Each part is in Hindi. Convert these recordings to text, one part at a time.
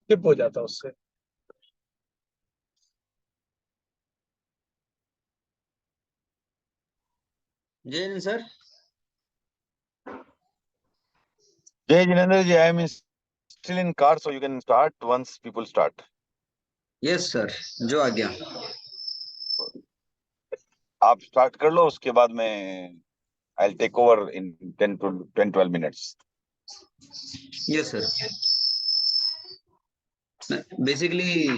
स्किप हो जाता उससे। जय Hind sir. Jay Jinendra ji, I am still in car, so you can start once people start. Yes sir, जो आ गया। आप स्टार्ट कर लो, उसके बाद मैं I'll take over in 10-12 minutes. Yes sir. Basically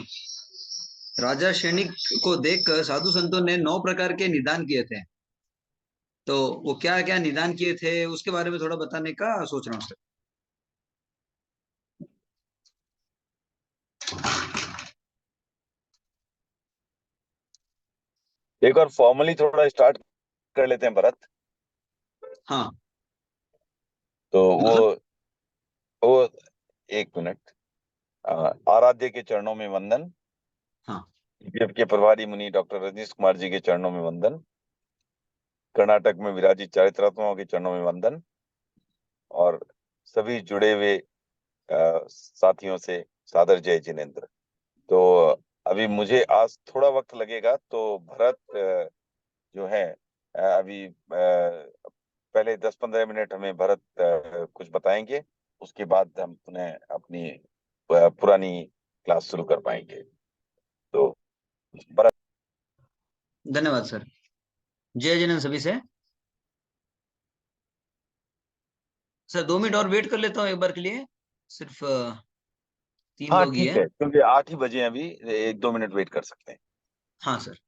राजा सैनिक को देखकर साधु संतों ने 9 प्रकार के निदान किए थे। तो वो क्या क्या निदान किए थे उसके बारे में थोड़ा बताने का सोच रहा हूँ सर। एक बार फॉर्मली थोड़ा स्टार्ट कर लेते हैं भरत। हाँ तो मतलब वो एक मिनट। आराध्य के चरणों में वंदन। हाँ ईपीएफ के प्रभारी मुनि डॉक्टर रजनीश कुमार जी के चरणों में वंदन। कर्नाटक में विराजित चारित्रात्माओं के चरणों में वंदन। और सभी जुड़े हुए साथियों से सादर जय जिनेन्द्र। तो अभी मुझे आज थोड़ा वक्त लगेगा, तो भरत जो है अभी पहले 10-15 मिनट हमें भरत कुछ बताएंगे। उसके बाद हम पुनः अपनी पुरानी क्लास शुरू कर पाएंगे। तो भरत। धन्यवाद सर। जय जिनेन्द्र सभी से। सर 2 मिनट और वेट कर लेता हूँ एक बार के लिए। सिर्फ 3 हाँ लोग ही ठीक है। है, क्योंकि 8 ही बजे हैं, अभी 1-2 मिनट वेट कर सकते हैं। हाँ सर।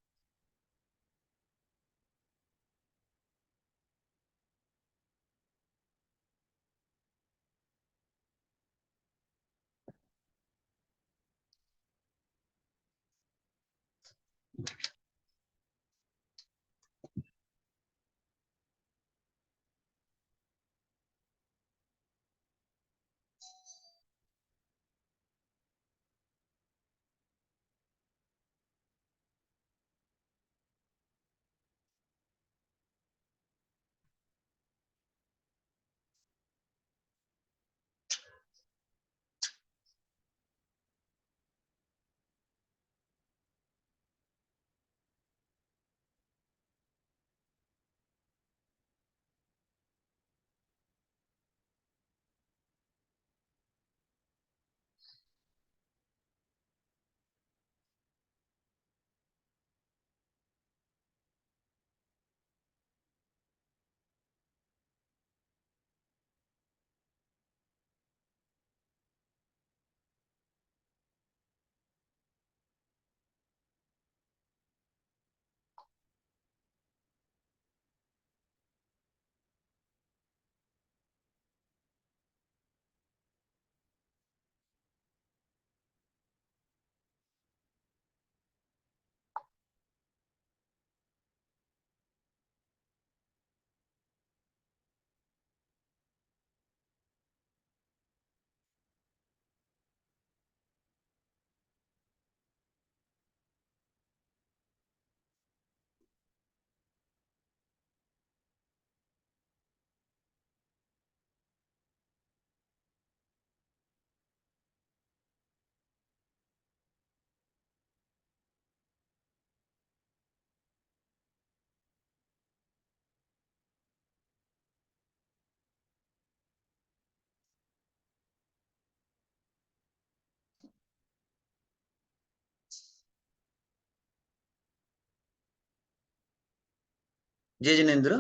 जय जिनेन्द्र।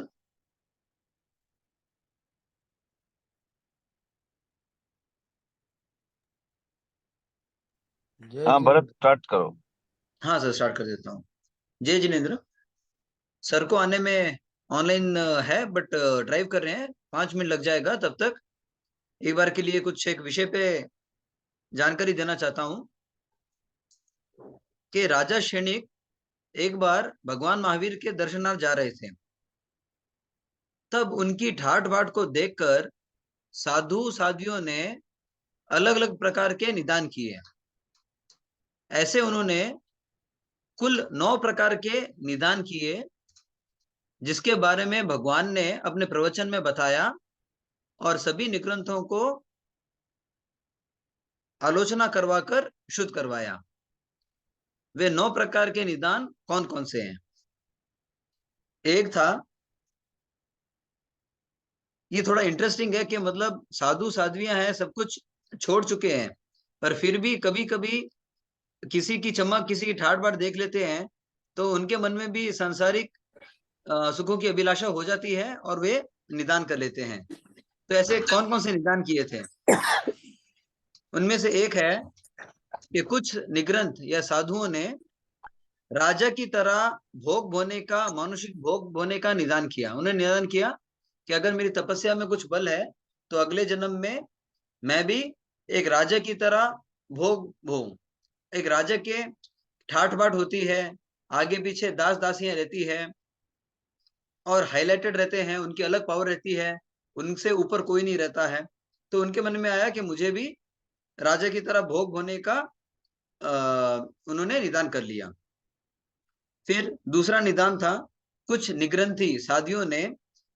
हाँ भरत, स्टार्ट करो। हाँ सर, स्टार्ट कर देता हूँ। जय जिनेन्द्र। सर को आने में ऑनलाइन है, बट ड्राइव कर रहे हैं, 5 मिनट लग जाएगा। तब तक एक बार के लिए कुछ एक विषय पे जानकारी देना चाहता हूँ कि राजा सैनिक एक बार भगवान महावीर के दर्शनार्थ जा रहे थे। तब उनकी ठाठ बाट को देखकर साधु साध्वियों ने अलग अलग प्रकार के निदान किए। ऐसे उन्होंने कुल 9 प्रकार के निदान किए, जिसके बारे में भगवान ने अपने प्रवचन में बताया और सभी निग्रंथों को आलोचना करवाकर शुद्ध करवाया। वे 9 प्रकार के निदान कौन कौन से हैं? एक था, ये थोड़ा इंटरेस्टिंग है कि मतलब साधु साध्वियां हैं, सब कुछ छोड़ चुके हैं, पर फिर भी कभी कभी किसी की चमक, किसी की ठाट बाट देख लेते हैं, तो उनके मन में भी सांसारिक सुखों की अभिलाषा हो जाती है और वे निदान कर लेते हैं। तो ऐसे कौन कौन से निदान किए थे? उनमें से एक है कि कुछ निग्रंथ या साधुओं ने राजा की तरह भोग भोने का, मानुषिक भोग भोने का निदान किया। उन्होंने निदान किया कि अगर मेरी तपस्या में कुछ बल है तो अगले जन्म में मैं भी एक राजा की तरह भोग भोग। एक राजा के ठाट बाट होती है, आगे पीछे दास दासियां रहती है और हाईलाइटेड रहते हैं, उनकी अलग पावर रहती है, उनसे ऊपर कोई नहीं रहता है। तो उनके मन में आया कि मुझे भी राजा की तरह भोग होने का उन्होंने निदान कर लिया। फिर दूसरा निदान था, कुछ निग्रंथी साधियों ने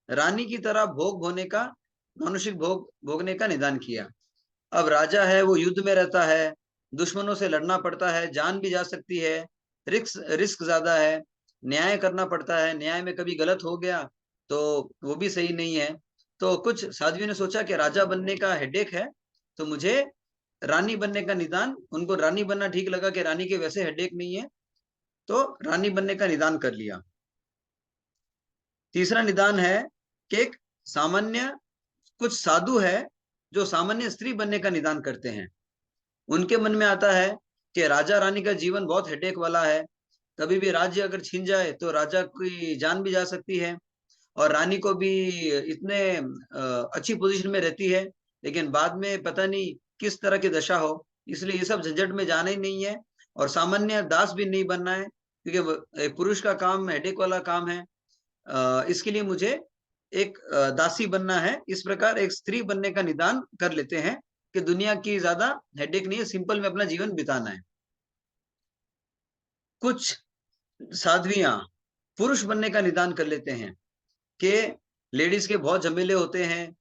रानी की तरह भोग होने का, मानुषिक भोग भोगने का निदान किया। अब राजा है, वो युद्ध में रहता है, दुश्मनों से लड़ना पड़ता है, जान भी जा सकती है, रिस्क ज्यादा है, न्याय करना पड़ता है, न्याय में कभी गलत हो गया तो वो भी सही नहीं है। तो कुछ साध्वियों ने सोचा कि राजा बनने का हेडेक है, तो मुझे रानी बनने का निदान, उनको रानी बनना ठीक लगा कि रानी के वैसे हेडेक नहीं है, तो रानी बनने का निदान कर लिया। तीसरा निदान है कि एक सामान्य, कुछ साधु है जो सामान्य स्त्री बनने का निदान करते हैं। उनके मन में आता है कि राजा रानी का जीवन बहुत हेडेक वाला है, कभी भी राज्य अगर छीन जाए तो राजा की जान भी जा सकती है, और रानी को भी इतने अच्छी पोजीशन में रहती है, लेकिन बाद में पता नहीं किस तरह की दशा हो, इसलिए ये सब झंझट में जाना ही नहीं है, और सामान्य दास भी नहीं बनना है, क्योंकि पुरुष का काम हेडेक वाला काम है। इसके लिए मुझे एक दासी बनना है। इस प्रकार एक स्त्री बनने का निदान कर लेते हैं कि दुनिया की ज्यादा हेडेक नहीं है, सिंपल में अपना जीवन बिताना है। कुछ साध्वियां पुरुष बनने का निदान कर लेते हैं कि लेडीज के बहुत झमेले होते हैं,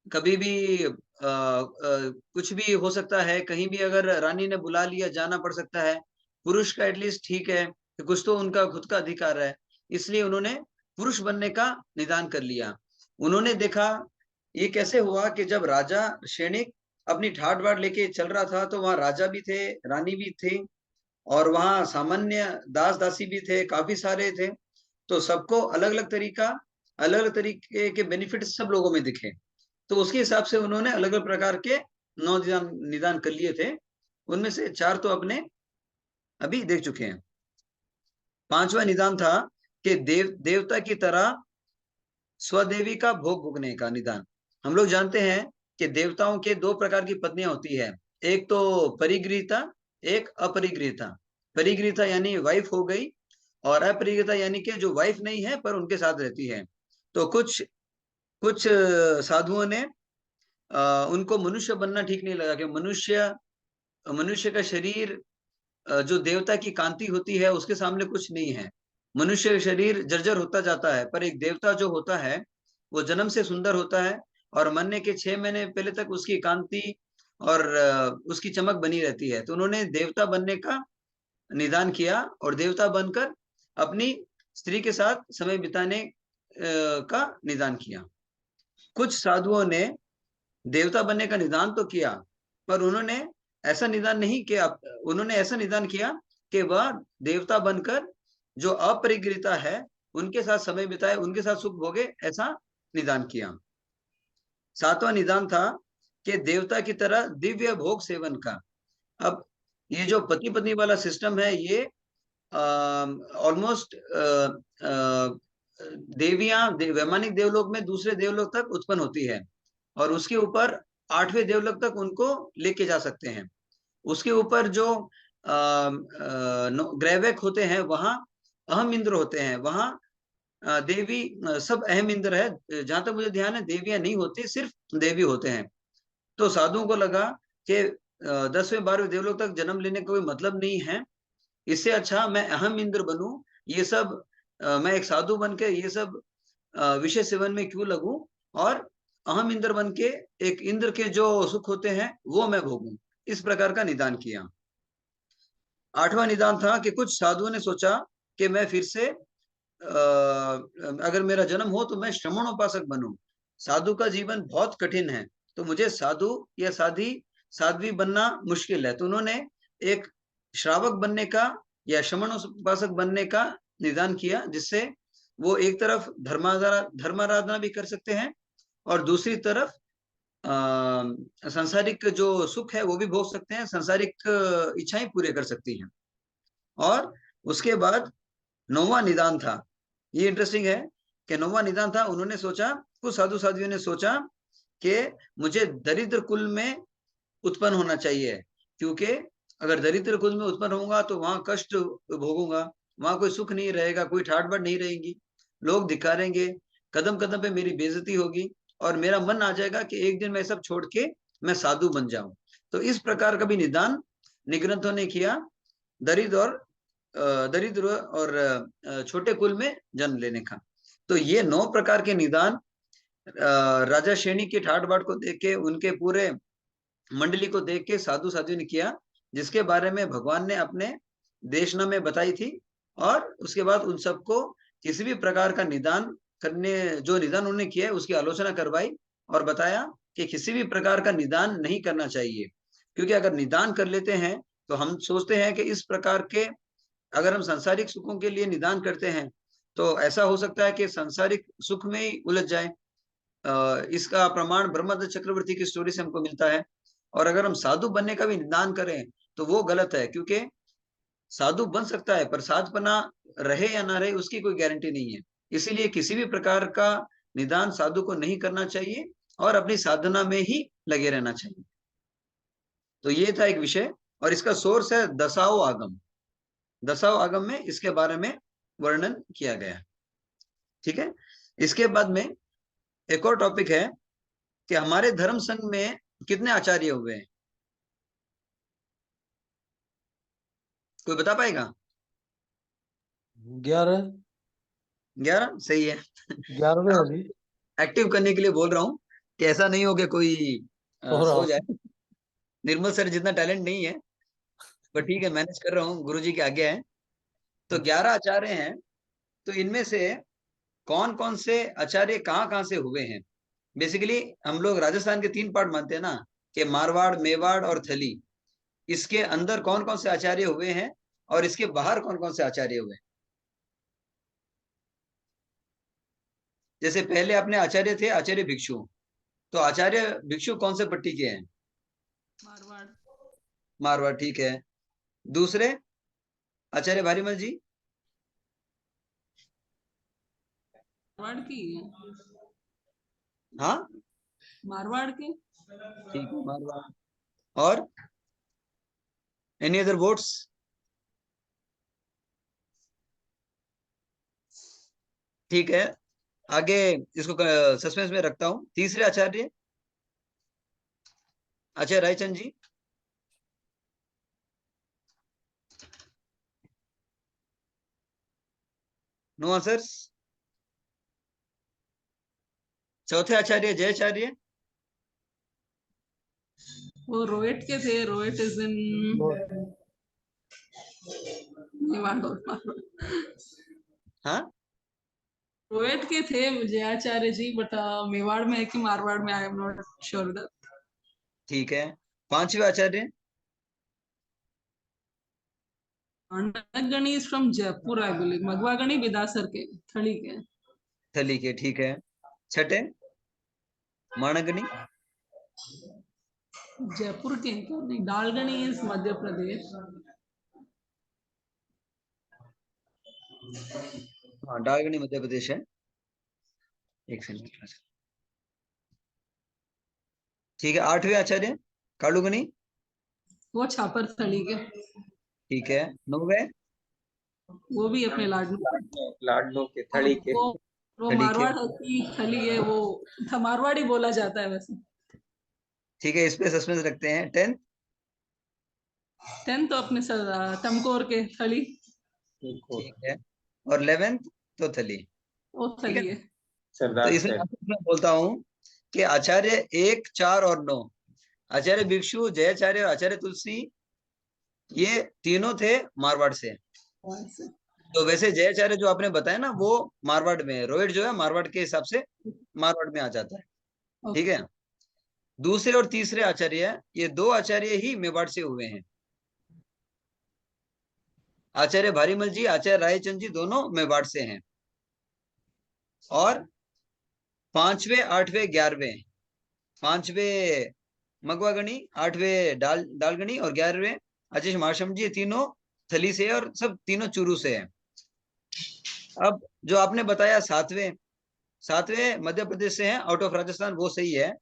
कभी भी कुछ भी हो सकता है, कहीं भी अगर रानी ने बुला लिया जाना पड़ सकता है। पुरुष का एटलीस्ट ठीक है कि कुछ तो उनका खुद का अधिकार है, इसलिए उन्होंने पुरुष बनने का निदान कर लिया। उन्होंने देखा ये कैसे हुआ कि जब राजा सैनिक अपनी ठाट बाट लेके चल रहा था, तो वहां राजा भी थे, रानी भी थे, और वहां सामान्य दास दासी भी थे, काफी सारे थे। तो सबको अलग अलग तरीका, अलग अलग तरीके के बेनिफिट सब लोगों में दिखे, तो उसके हिसाब से उन्होंने अलग अलग प्रकार के 9 निदान निदान कर लिए थे। उनमें से 4 तो अपने अभी देख चुके हैं। 5वां निदान था कि देवता की तरह स्वदेवी का भोग भोगने का निदान। हम लोग जानते हैं कि देवताओं के 2 प्रकार की पत्नियां होती है, एक तो परिगृहीता, एक अपरिगृहीता। परिगृहीता यानी वाइफ हो गई, और अपरिगृहीता यानी कि जो वाइफ नहीं है पर उनके साथ रहती है। तो कुछ कुछ साधुओं ने उनको मनुष्य बनना ठीक नहीं लगा, कि मनुष्य का शरीर जो देवता की कांति होती है उसके सामने कुछ नहीं है। मनुष्य का शरीर जर्जर होता जाता है, पर एक देवता जो होता है वो जन्म से सुंदर होता है, और मरने के 6 महीने पहले तक उसकी कांति और उसकी चमक बनी रहती है। तो उन्होंने देवता बनने का निदान किया और देवता बनकर अपनी स्त्री के साथ समय बिताने का निदान किया। कुछ साधुओं ने देवता बनने का निदान तो किया, पर उन्होंने ऐसा निदान नहीं किया, उन्होंने ऐसा निदान किया कि वह देवता बनकर जो अपरिगृहीता है उनके साथ समय बिताए, उनके साथ सुख भोगे, ऐसा निदान किया। 7वां निदान था कि देवता की तरह दिव्य भोग सेवन का। अब ये जो पति पत्नी वाला सिस्टम है, ये ऑलमोस्ट देवियां वैमानिक देवलोक में दूसरे देवलोक तक उत्पन्न होती है, और उसके ऊपर 8वें देवलोक तक उनको लेके जा सकते हैं। उसके ऊपर जो ग्रैवेक होते हैं, वहां अहम इंद्र होते हैं, वहां देवी सब अहम इंद्र है। जहां तक मुझे ध्यान है देवियां नहीं होती, सिर्फ देवी होते हैं। तो साधुओं को लगा कि 10वें 12वें देवलोक तक जन्म लेने का कोई मतलब नहीं है, इससे अच्छा मैं अहम इंद्र बनूं, ये सब मैं एक साधु बन के ये सब विषय सेवन में क्यों लगूं, और अहम इंद्र बन के एक इंद्र के जो सुख होते हैं वो मैं भोगूं। इस प्रकार का निदान किया। 8वां निदान था कि कुछ साधुओं ने सोचा कि मैं फिर से अगर मेरा जन्म हो तो मैं श्रमणोपासक बनूं। साधु का जीवन बहुत कठिन है, तो मुझे साधु या साध्वी बनना मुश्किल है। तो उन्होंने एक श्रावक बनने का या श्रमणोपासक बनने का निदान किया, जिससे वो एक तरफ धर्माराधना भी कर सकते हैं और दूसरी तरफ सांसारिक जो सुख है वो भी भोग सकते हैं, सांसारिक इच्छाएं पूरे कर सकती हैं। और उसके बाद 9वां निदान था। ये इंटरेस्टिंग है कि 9वां निदान था, उन्होंने सोचा, कुछ साधु साध्वियों ने सोचा कि मुझे दरिद्र कुल में उत्पन्न होना चाहिए, क्योंकि अगर दरिद्र कुल में उत्पन्न होऊंगा तो वहां कष्ट भोगूंगा, वहां कोई सुख नहीं रहेगा, कोई ठाट बाट नहीं रहेगी, लोग धिकारेंगे, कदम कदम पे मेरी बेइज्जती होगी और मेरा मन आ जाएगा कि एक दिन मैं सब छोड़ के मैं साधु बन जाऊं। तो इस प्रकार का भी निदान निग्रंथों ने किया, दरिद्र और छोटे कुल में जन्म लेने का। तो ये 9 प्रकार के निदान राजा श्रेणी के ठाट बाट को देख के, उनके पूरे मंडली को देख के साधु साधु ने किया, जिसके बारे में भगवान ने अपने देशना में बताई थी। और उसके बाद उन सबको किसी भी प्रकार का निदान करने, जो निदान उन्होंने किया है उसकी आलोचना करवाई और बताया कि किसी भी प्रकार का निदान नहीं करना चाहिए, क्योंकि अगर निदान कर लेते हैं तो हम सोचते हैं कि इस प्रकार के, अगर हम सांसारिक सुखों के लिए निदान करते हैं तो ऐसा हो सकता है कि सांसारिक सुख में ही उलझ जाए। इसका प्रमाण ब्रह्मदत्त चक्रवर्ती की स्टोरी से हमको मिलता है। और अगर हम साधु बनने का भी निदान करें तो वो गलत है, क्योंकि साधु बन सकता है पर साधपना रहे या ना रहे उसकी कोई गारंटी नहीं है। इसीलिए किसी भी प्रकार का निदान साधु को नहीं करना चाहिए और अपनी साधना में ही लगे रहना चाहिए। तो ये था एक विषय, और इसका सोर्स है दसाओ आगम। दसाओ आगम में इसके बारे में वर्णन किया गया। ठीक है, इसके बाद में एक और टॉपिक है कि हमारे धर्म संघ में कितने आचार्य हुए हैं, कोई बता पाएगा? 11। 11 सही है। 11वें होगी। एक्टिव करने के लिए बोल रहा हूँ कि ऐसा नहीं हो कि कोई सो जाए। निर्मल सर जितना टैलेंट नहीं है, पर ठीक है, मैनेज कर रहा हूँ, गुरुजी की आज्ञा है। तो 11 आचार्य हैं। तो इनमें से कौन कौन से आचार्य कहाँ कहाँ से हुए हैं? बेसिकली हम लोग राजस्थान के 3 पार्ट मानते हैं ना, कि मारवाड़, मेवाड़ और थली। इसके अंदर कौन कौन से आचार्य हुए हैं और इसके बाहर कौन कौन से आचार्य हुए हैं? जैसे पहले अपने आचार्य थे आचार्य भिक्षु, तो आचार्य भिक्षु कौन से पट्टी के हैं? मारवाड़। मारवाड़, ठीक है। दूसरे आचार्य भारीमल जी? मारवाड़ की है। हाँ, मारवाड़ के। ठीक है, मारवाड़। और एनी अदर वोट्स? ठीक है, आगे इसको सस्पेंस में रखता हूं। तीसरे आचार्य आचार्य रायचंद जी? No answers. चौथे आचार्य जयाचार्य? वो रोएट के थे। रोएट इज इन मेवाड़ और मारवाड़। हाँ, रोएट के थे जयाचार्य जी, बट मेवाड़ में है कि मारवाड़ में, I am not sure that. ठीक है। पांचवे आचार्य? Manakgani is from Jaipur I believe. Maghavagani Bidasar के, थली के। थली के, ठीक है। छठे माणगनी? जयपुर के क्या नहीं। डालगणी इज मध्य प्रदेश। हाँ, डालगनी मध्य प्रदेश है। एक सेकंड। ठीक है। आठवें आचार्य कालुगनी? वो छापर थली के। ठीक है। नौवे? वो भी अपने लाडू। लाडलो के, थली के। वो थली के, मारवाड़ की थली है। वो मारवाड़ी बोला जाता है वैसे। ठीक है, इस पे सस्पेंस रखते हैं। 10th? 10 तो अपने तमकोर के थली। ठीक है। और 11th तो थली। वो ठीक है। थली है। तो इसमें मैं बोलता हूँ कि आचार्य 1, 4 और 9 आचार्य भिक्षु, जयाचार्य और आचार्य तुलसी, ये तीनों थे मारवाड़ से। तो वैसे जयाचार्य जो आपने बताया ना, वो मारवाड़ में है। रोहित जो है मारवाड़ के हिसाब से मारवाड़ में आ जाता है, ठीक है। दूसरे और तीसरे आचार्य, ये दो आचार्य ही मेवाड़ से हुए हैं। आचार्य भारीमल जी, आचार्य रायचंद जी, दोनों मेवाड़ से हैं। और 5वें, 8वें, 11वें, 5वें मगवागणी, 8वें डालगणी और 11वें आशीष मार्शम जी, ये तीनों थली से और सब तीनों चूरू से हैं। अब जो आपने बताया सातवें मध्य प्रदेश से हैं, आउट ऑफ राजस्थान, वो सही है।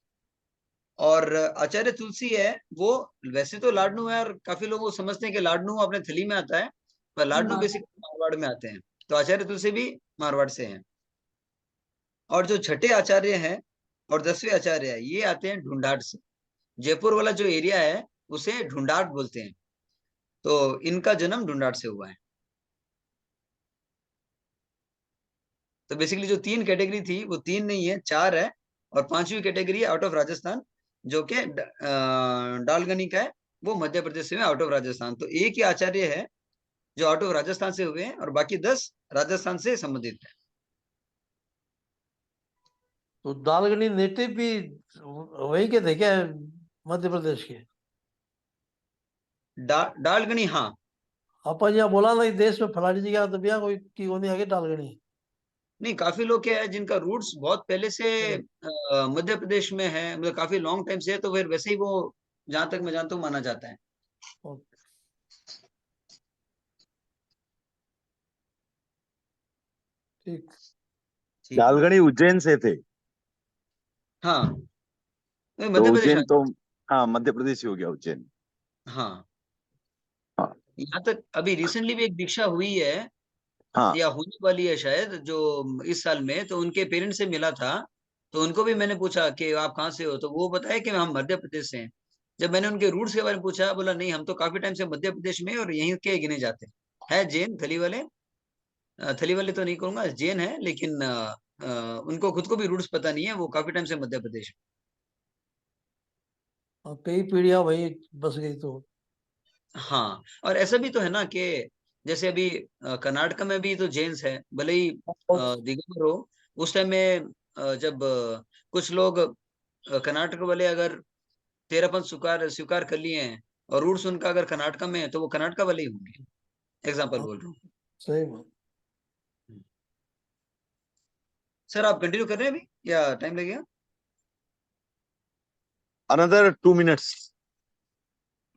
और आचार्य तुलसी है, वो वैसे तो लाडनू है, और काफी लोग वो समझते हैं कि लाडनू अपने थली में आता है, पर लाडनू बेसिकली मारवाड़ में आते हैं। तो आचार्य तुलसी भी मारवाड़ से हैं। और जो छठे आचार्य हैं और 10वें आचार्य है, ये आते हैं ढूंढाट से। जयपुर वाला जो एरिया है उसे ढूंढाट बोलते हैं। तो इनका जन्म ढूंढाट से हुआ है। तो बेसिकली जो 3 कैटेगरी थी वो 3 नहीं है, 4 है। और 5वीं कैटेगरी है आउट ऑफ राजस्थान, जो कि डालगनी का है, वो मध्य प्रदेश से, आउट ऑफ राजस्थान। तो एक ही आचार्य है जो आउट ऑफ राजस्थान से हुए हैं, और बाकी 10 राजस्थान से संबंधित है। तो दालगनी नेटिव भी वही के थे क्या, मध्य प्रदेश के? डालगनी, हाँ। अपन यहाँ बोला ना, देश में फलानी जगह तो भैया कोई की होनी आगे दालगनी। नहीं, काफी लोग क्या है जिनका रूट्स बहुत पहले से मध्य प्रदेश में है, मतलब काफी लॉन्ग टाइम से है, तो फिर वैसे ही वो, जहां तक मैं जानता हूँ, माना जाता है। ठीक। दालगणी उज्जैन से थे। हाँ, तो मध्य प्रदेश उज्जैन तो, हाँ, मध्य प्रदेश ही हो गया उज्जैन। हाँ। हाँ यहाँ तक अभी रिसेंटली भी एक दीक्षा हुई है, हाँ या होने वाली है शायद, जो इस साल में, तो उनके पेरेंट्स से मिला था। तो उनको भी मैंने पूछा कि आप कहाँ से हो, तो वो बताया कि हम मध्य प्रदेश से हैं। जब मैंने उनके रूट्स के बारे में पूछा, बोला नहीं, हम तो काफी टाइम से मध्य प्रदेश में हैं और यहीं के गिने जाते हैं। है जैन, थली वाले, थली वाले तो नहीं कहूंगा, जैन है, लेकिन उनको खुद को भी रूट्स पता नहीं है, वो काफी टाइम से मध्य प्रदेश में। कई पीढ़ियां वही बस गई तो। हाँ, और ऐसा भी तो है ना कि जैसे अभी कर्नाटक में भी तो जैन्स है, भले ही दिगंबर हो। उस टाइम में जब कुछ लोग कर्नाटक वाले अगर तेरापंथ स्वीकार स्वीकार कर लिए हैं, और रूट्स उनका अगर कर्नाटक में है, तो वो कर्नाटक वाले ही होंगे। एग्जाम्पल बोल रहा हूँ। सही बात। सर, आप कंटिन्यू कर रहे हैं अभी या टाइम लगेगा? Another 2 minutes.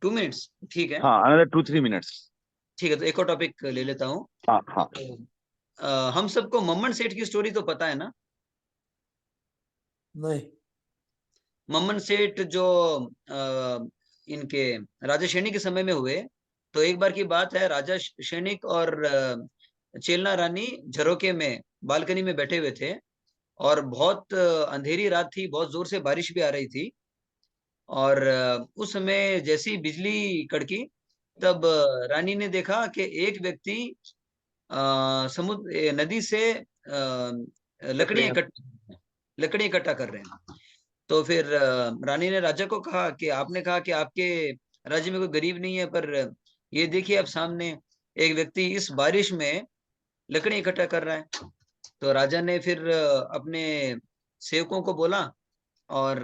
2 मिनट्स, ठीक है। हाँ, अनदर 2-3 मिनट्स। ठीक है, तो एक और टॉपिक ले लेता हूँ। हाँ हाँ। हम सबको मम्मन सेठ की स्टोरी तो पता है ना? नहीं। मम्मन सेठ जो इनके राजा सैनिक के समय में हुए, तो एक बार की बात है, राजा सैनिक और चेलना रानी झरोके में बालकनी में बैठे हुए थे, और बहुत अंधेरी रात थी, बहुत जोर से बारिश भी आ रही थी। और उस समय जैसी ही बिजली कड़की, तब रानी ने देखा कि एक व्यक्ति समुद्र नदी से लकड़ियां इकट्ठा कर रहे हैं। तो फिर रानी ने राजा को कहा कि आपने कहा कि आपके राज्य में कोई गरीब नहीं है, पर ये देखिए अब सामने एक व्यक्ति इस बारिश में लकड़ी इकट्ठा कर रहा है। तो राजा ने फिर अपने सेवकों को बोला, और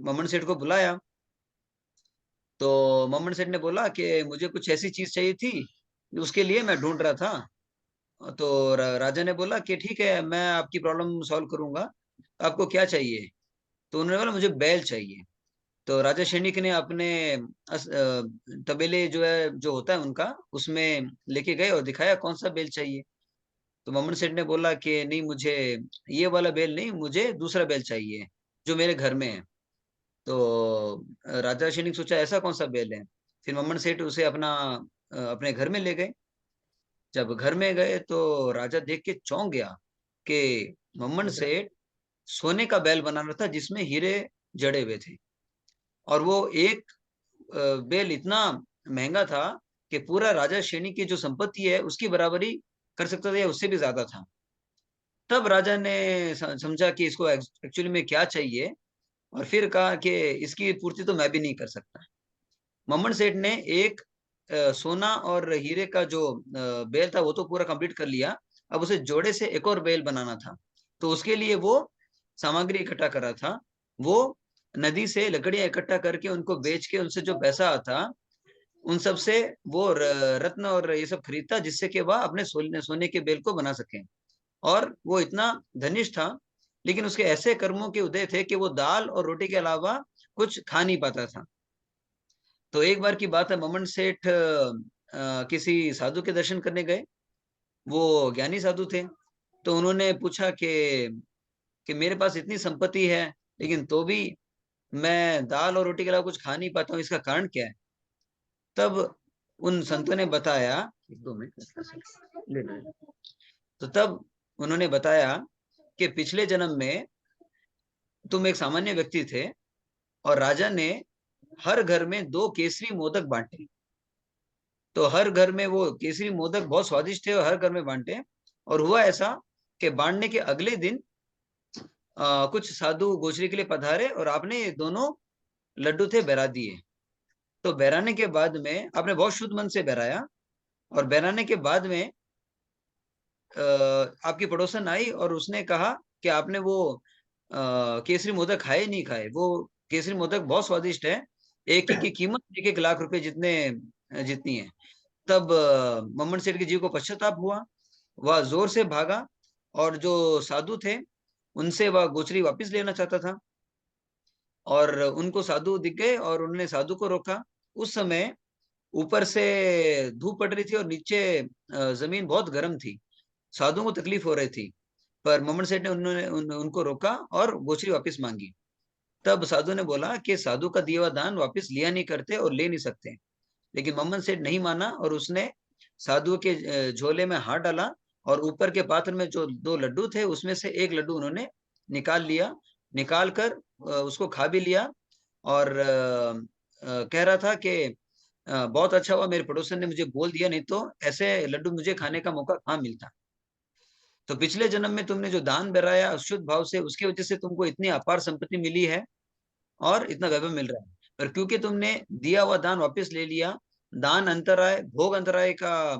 मम्मन सेठ को बुलाया। तो मम्मन सेठ ने बोला कि मुझे कुछ ऐसी चीज चाहिए थी, उसके लिए मैं ढूंढ रहा था। तो राजा ने बोला कि ठीक है, मैं आपकी प्रॉब्लम सॉल्व करूंगा, आपको क्या चाहिए? तो उन्होंने बोला मुझे बैल चाहिए। तो राजा सैनिक ने अपने तबेले जो है, जो होता है उनका, उसमें लेके गए और दिखाया कौन सा बैल चाहिए। तो मम्मन सेठ ने बोला कि नहीं, मुझे ये वाला बैल नहीं, मुझे दूसरा बैल चाहिए जो मेरे घर में है। तो राजा सैनिक सोचा ऐसा कौन सा बैल है। फिर मम्मन सेठ उसे अपने घर में ले गए। जब घर में गए तो राजा देख के चौंक गया कि मम्मन सेठ सोने का बैल बना रहा था, जिसमें हीरे जड़े हुए थे। और वो एक बैल इतना महंगा था कि पूरा राजा श्रेणी की जो संपत्ति है उसकी बराबरी कर सकता था, या उससे भी ज्यादा था। तब राजा ने समझा कि इसको एक्चुअली में क्या चाहिए, और फिर कहा कि इसकी पूर्ति तो मैं भी नहीं कर सकता। मम्मन सेठ ने एक सोना और हीरे का जो बेल था वो तो पूरा कंप्लीट कर लिया, अब उसे जोड़े से एक और बेल बनाना था। तो उसके लिए वो सामग्री इकट्ठा कर रहा था। वो नदी से लकड़ियां इकट्ठा करके उनको बेच के उनसे जो पैसा आता उन सब से वो रत्न और ये सब खरीदता, जिससे कि वह अपने सोने के बेल को बना सके। और वो इतना धनिष्ठ था, लेकिन उसके ऐसे कर्मों के उदय थे कि वो दाल और रोटी के अलावा कुछ खा नहीं पाता था। तो एक बार की बात है, मम्मन सेठ किसी साधु के दर्शन करने गए। वो ज्ञानी साधु थे। तो उन्होंने पूछा कि मेरे पास इतनी संपत्ति है, लेकिन तो भी मैं दाल और रोटी के अलावा कुछ खा नहीं पाता हूँ, इसका कारण क्या है? तब उन संतों ने बताया, एक दो मिनट, तो तब उन्होंने बताया कि पिछले जन्म में तुम एक सामान्य व्यक्ति थे और राजा ने हर घर में 2 केसरी मोदक बांटे। तो हर घर में वो केसरी मोदक बहुत स्वादिष्ट थे और हर घर में बांटे। और हुआ ऐसा कि बांटने के अगले दिन कुछ साधु गोचरी के लिए पधारे और आपने ये दोनों लड्डू थे बहरा दिए। तो बहराने के बाद में आपने बहुत शुद्ध मन से बहराया, और बहराने के बाद में आपकी पड़ोसन आई और उसने कहा कि आपने वो केसरी मोदक खाए नहीं खाए, वो केसरी मोदक बहुत स्वादिष्ट है, एक की कीमत 1-1 लाख रुपए जितनी है। तब मम्मन सेठ के जीव को पश्चाताप हुआ, वह जोर से भागा और जो साधु थे उनसे वह गोचरी वापस लेना चाहता था। और उनको साधु दिख गए और उन्होंने साधु को रोका। उस समय ऊपर से धूप पड़ रही थी और नीचे जमीन बहुत गर्म थी, साधुओं को तकलीफ हो रही थी। पर मम्मन सेठ ने उनको रोका और गोचरी वापस मांगी। तब साधु ने बोला कि साधु का दिया हुआ दान वापस लिया नहीं करते और ले नहीं सकते। लेकिन मम्मन सेठ नहीं माना और उसने साधु के झोले में हाथ डाला और ऊपर के पात्र में जो 2 लड्डू थे उसमें से एक लड्डू उन्होंने निकाल लिया, निकाल कर उसको खा भी लिया। और कह रहा था कि बहुत अच्छा हुआ मेरे पड़ोसन ने मुझे बोल दिया, नहीं तो ऐसे लड्डू मुझे खाने का मौका कहाँ मिलता। तो पिछले जन्म में तुमने जो दान बराया शुद्ध भाव से, उसकी वजह से तुमको इतनी अपार संपत्ति मिली है और इतना वैभव मिल रहा है। पर क्योंकि तुमने दिया हुआ दान वापस ले लिया, दान अंतराय, भोग अंतराय का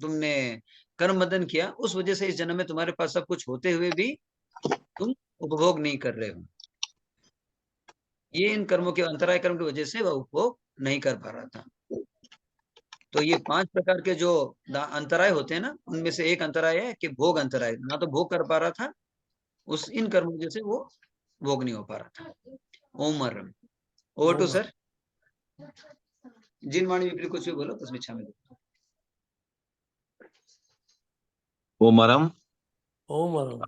तुमने कर्म बंधन किया, उस वजह से इस जन्म में तुम्हारे पास सब कुछ होते हुए भी तुम उपभोग नहीं कर रहे हो। ये इन कर्मों के अंतराय कर्म की वजह से वह उपभोग नहीं कर पा रहा था। तो ये 5 प्रकार के जो अंतराय होते हैं ना, उनमें से एक अंतराय है कि भोग अंतराय, ना तो भोग कर पा रहा था, उस इन कर्मों की वजह से वो भोग नहीं हो पा रहा था। ओम अर्रम। Over to sir. जिन वाणी विपरीत कुछ भी बोलो तो उसमें छा में दो। ओम अरम। ओम अरम।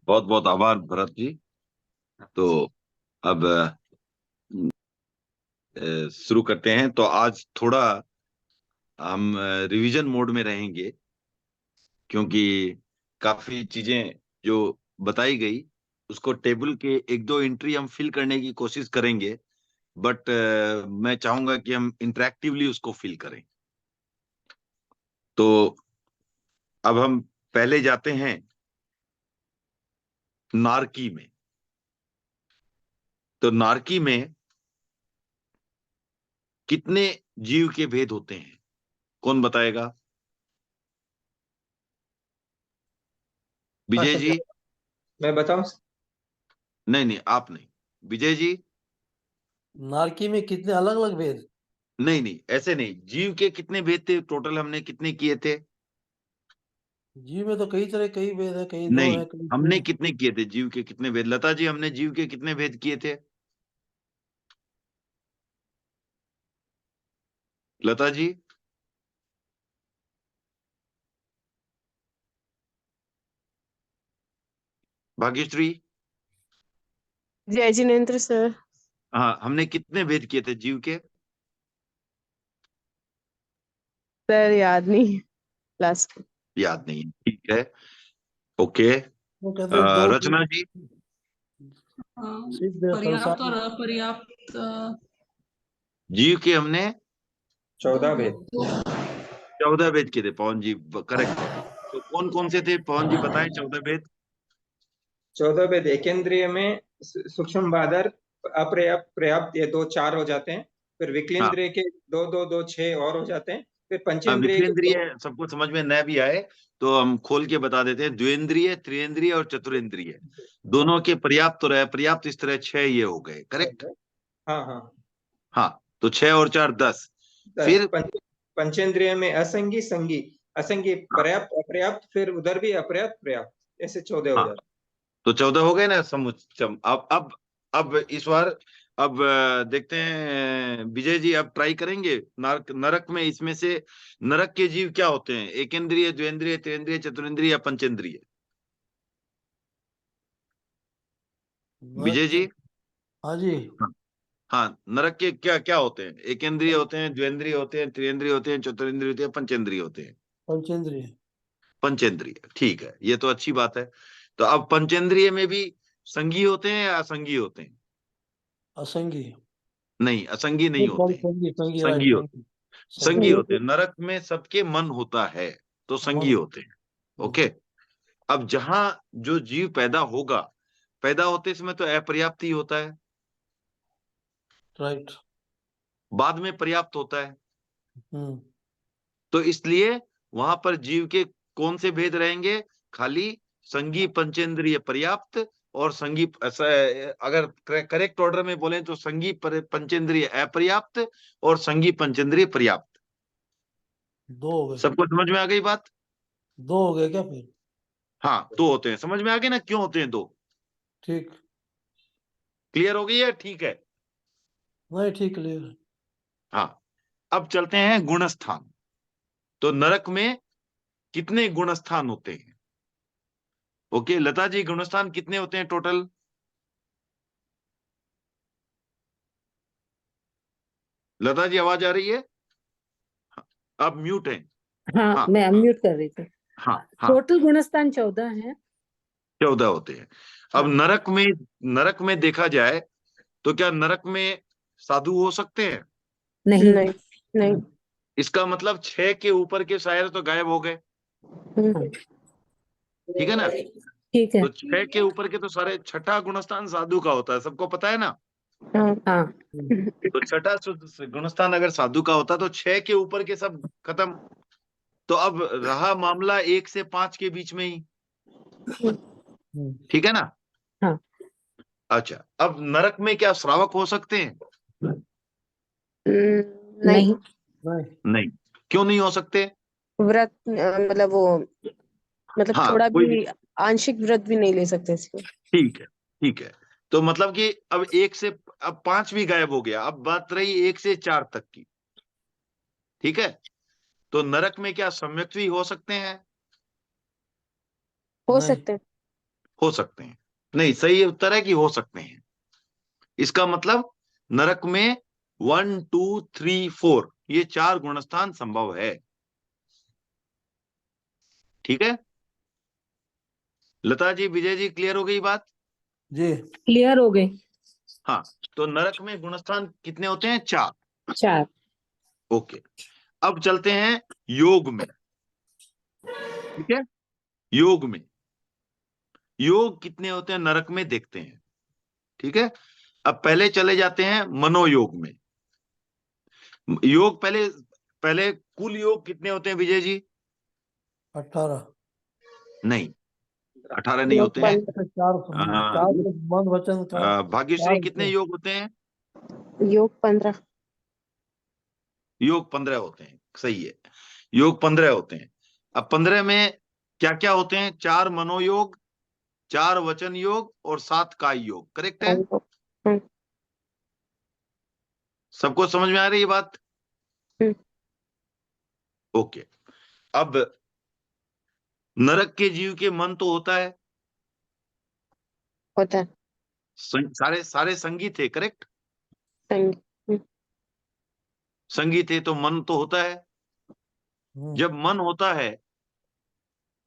बहुत बहुत आभार भरत जी। तो अब शुरू करते हैं। तो आज थोड़ा हम रिवीजन मोड में रहेंगे, क्योंकि काफी चीजें जो बताई गई उसको टेबल के 1-2 एंट्री हम फिल करने की कोशिश करेंगे, बट मैं चाहूंगा कि हम इंटरेक्टिवली उसको फिल करें। तो अब हम पहले जाते हैं नारकी में। तो नारकी में कितने जीव के भेद होते हैं, कौन बताएगा? विजय जी। मैं बताऊं? नहीं नहीं, आप नहीं, विजय जी। नारकी में कितने अलग अलग भेद? नहीं नहीं, ऐसे नहीं, जीव के कितने भेद थे टोटल, हमने कितने किए थे? जीव में तो कई तरह, कई भेद है, कई 2 नहीं, है, कई 3 हमने है। कितने किए थे जीव के कितने भेद? लता जी, हमने जीव के कितने भेद किए थे? लता जी। भाग्यश्री। जय जिनेन्द्र सर। हाँ, हमने कितने भेद किए थे जीव के? सर याद नहीं, लास्ट। याद नहीं है, ठीक है, ओके। वो कहते हैं 2 रचना जी। सिद्ध पर्याप्त और संसार। अपर्याप्त जीव के हमने 14 भेद। 14 भेद किए थे। पवन जी करेक्ट है। तो कौन कौन से थे पवन जी, बताएं 14 भेद। 14 भेद एकेंद्रिय में सूक्ष्म बादर, अपर्याप्त, पर्याप्त, ये 2 4 हो जाते हैं। फिर विकेंद्रिय के 2 2 2 6 और हो जाते हैं। फिर पंचेंद्रिय के विकेंद्रिय 2 सबको समझ में न भी आए तो हम खोल के बता देते हैं। द्विंद्रिय, त्रिइंद्रिय और चतुरेंद्रिय दोनों के पर्याप्त और अपर्याप्त इस तरह 6 ये हो गए, करेक्ट। हाँ हाँ। हाँ, तो 6 और 4 10। 10 फिर पंचेंद्रिय में असंगी, संगी, असंगी, पर्याप्त, अपर्याप्त, फिर उधर भी अपर्याप्त, पर्याप्त, ऐसे 14 हो हाँ, जाते तो 14 हो गए ना समुच्चम। अब इस बार अब देखते हैं विजय जी, अब ट्राई करेंगे नरक नरक में इसमें से नरक के जीव क्या होते हैं? एकेंद्रिय, द्विंद्रिय, त्रिइंद्रिय, चतुरेंद्रिय या पंचेंद्रिय? विजय जी। हाँ जी। हाँ, हाँ, नरक के क्या क्या होते हैं? एकेंद्रिय होते हैं, द्विंद्रिय होते हैं, त्रिइंद्रिय होते हैं, चतुरेंद्रिय होते हैं, पंचेंद्रिय होते हैं। पंचेंद्रिय। पंचेंद्रिय, ठीक है, ये तो अच्छी बात है। तो अब पंचेंद्रिय में भी संगी होते हैं या असंगी होते हैं? असंगी। नहीं, असंगी नहीं होते हैं, संगी, संगी, राइट, संगी होते संगी। हैं। संगी होते हैं। संगी। नरक में सबके मन होता है तो संगी मन। होते हैं। ओके। अब जहां जो जीव पैदा होगा, पैदा होते समय तो अपर्याप्त ही होता है, राइट। बाद में पर्याप्त होता है। हम्म। तो इसलिए वहां पर जीव के कौन से भेद रहेंगे? खाली संगी पंचेंद्रिय पर्याप्त और संगी अगर करेक्ट ऑर्डर में बोले तो संगी पंचेंद्रिय अपर्याप्त और संगी पंचेंद्रिय पर्याप्त। 2 हो गए। सबको समझ में आ गई बात? 2 हो गए क्या फिर? हाँ, 2 होते हैं। समझ में आ गए ना क्यों होते हैं 2? ठीक। क्लियर हो गई है? ठीक है। नहीं, ठीक, क्लियर। हाँ, अब चलते हैं गुणस्थान। तो नरक में कितने गुणस्थान होते हैं? ओके, लता जी, गुणस्थान कितने होते हैं टोटल? लता जी, आवाज आ रही है? आप म्यूट हैं। हाँ, हाँ, मैं अनम्यूट कर रही थी। हाँ, हाँ, टोटल गुणस्थान 14 है। 14 होते हैं। अब हाँ। नरक में देखा जाए तो क्या नरक में साधु हो सकते हैं? नहीं। नहीं, नहीं। इसका मतलब 6 के ऊपर के शायर तो गायब हो गए, हम्म, ठीक है ना। ठीक है। तो 6 के ऊपर के तो सारे, छठा गुणस्थान साधु का होता है, सबको पता है ना। हाँ। हाँ। तो छठा गुणस्थान अगर साधु का होता तो 6 के ऊपर के सब खत्म। तो अब रहा मामला 1 से 5 के बीच में ही, ठीक है ना। हाँ। अच्छा, अब नरक में क्या श्रावक हो सकते हैं? नहीं। नहीं। नहीं। नहीं। क्यों नहीं हो सकते? व्रत मतलब वो, मतलब हाँ, थोड़ा कोई भी आंशिक व्रत भी नहीं ले सकते इसमें। ठीक है, ठीक है। तो मतलब कि अब 1 से, अब 5 भी गायब हो गया, अब बात रही 1 से 4 तक की, ठीक है। तो नरक में क्या सम्यक भी हो सकते हैं? हो नहीं। सकते हैं। हो सकते हैं। नहीं, सही उत्तर है कि हो सकते हैं। इसका मतलब नरक में 1 2 3 4 ये 4 गुणस्थान संभव है, ठीक है। लता जी, विजय जी, क्लियर हो गई बात? जी। क्लियर हो गए। हाँ, तो नरक में गुणस्थान कितने होते हैं? 4। 4। ओके। अब चलते हैं योग में, ठीक है। योग में योग कितने होते हैं नरक में, देखते हैं, ठीक है। अब पहले चले जाते हैं मनोयोग में। योग पहले पहले कुल योग कितने होते हैं विजय जी? 18। नहीं, 18 नहीं योग होते हैं। 15। 4। अ, 4 मन वचन का। भाग्यश्री, 4 कितने योग होते हैं? योग 15। योग 15 होते हैं, सही है। योग 15 होते हैं। अब 15 में क्या क्या होते हैं? 4 मनोयोग, 4 वचन योग और 7 काय योग, करेक्ट है। हम्म, सबको समझ में आ रही है बात? हम्म, ओके। अब नरक के जीव के मन तो होता है, होता है। सारे सारे संगी थे, करेक्ट। संग। हम्म, संगी थे तो मन तो होता है। जब मन होता है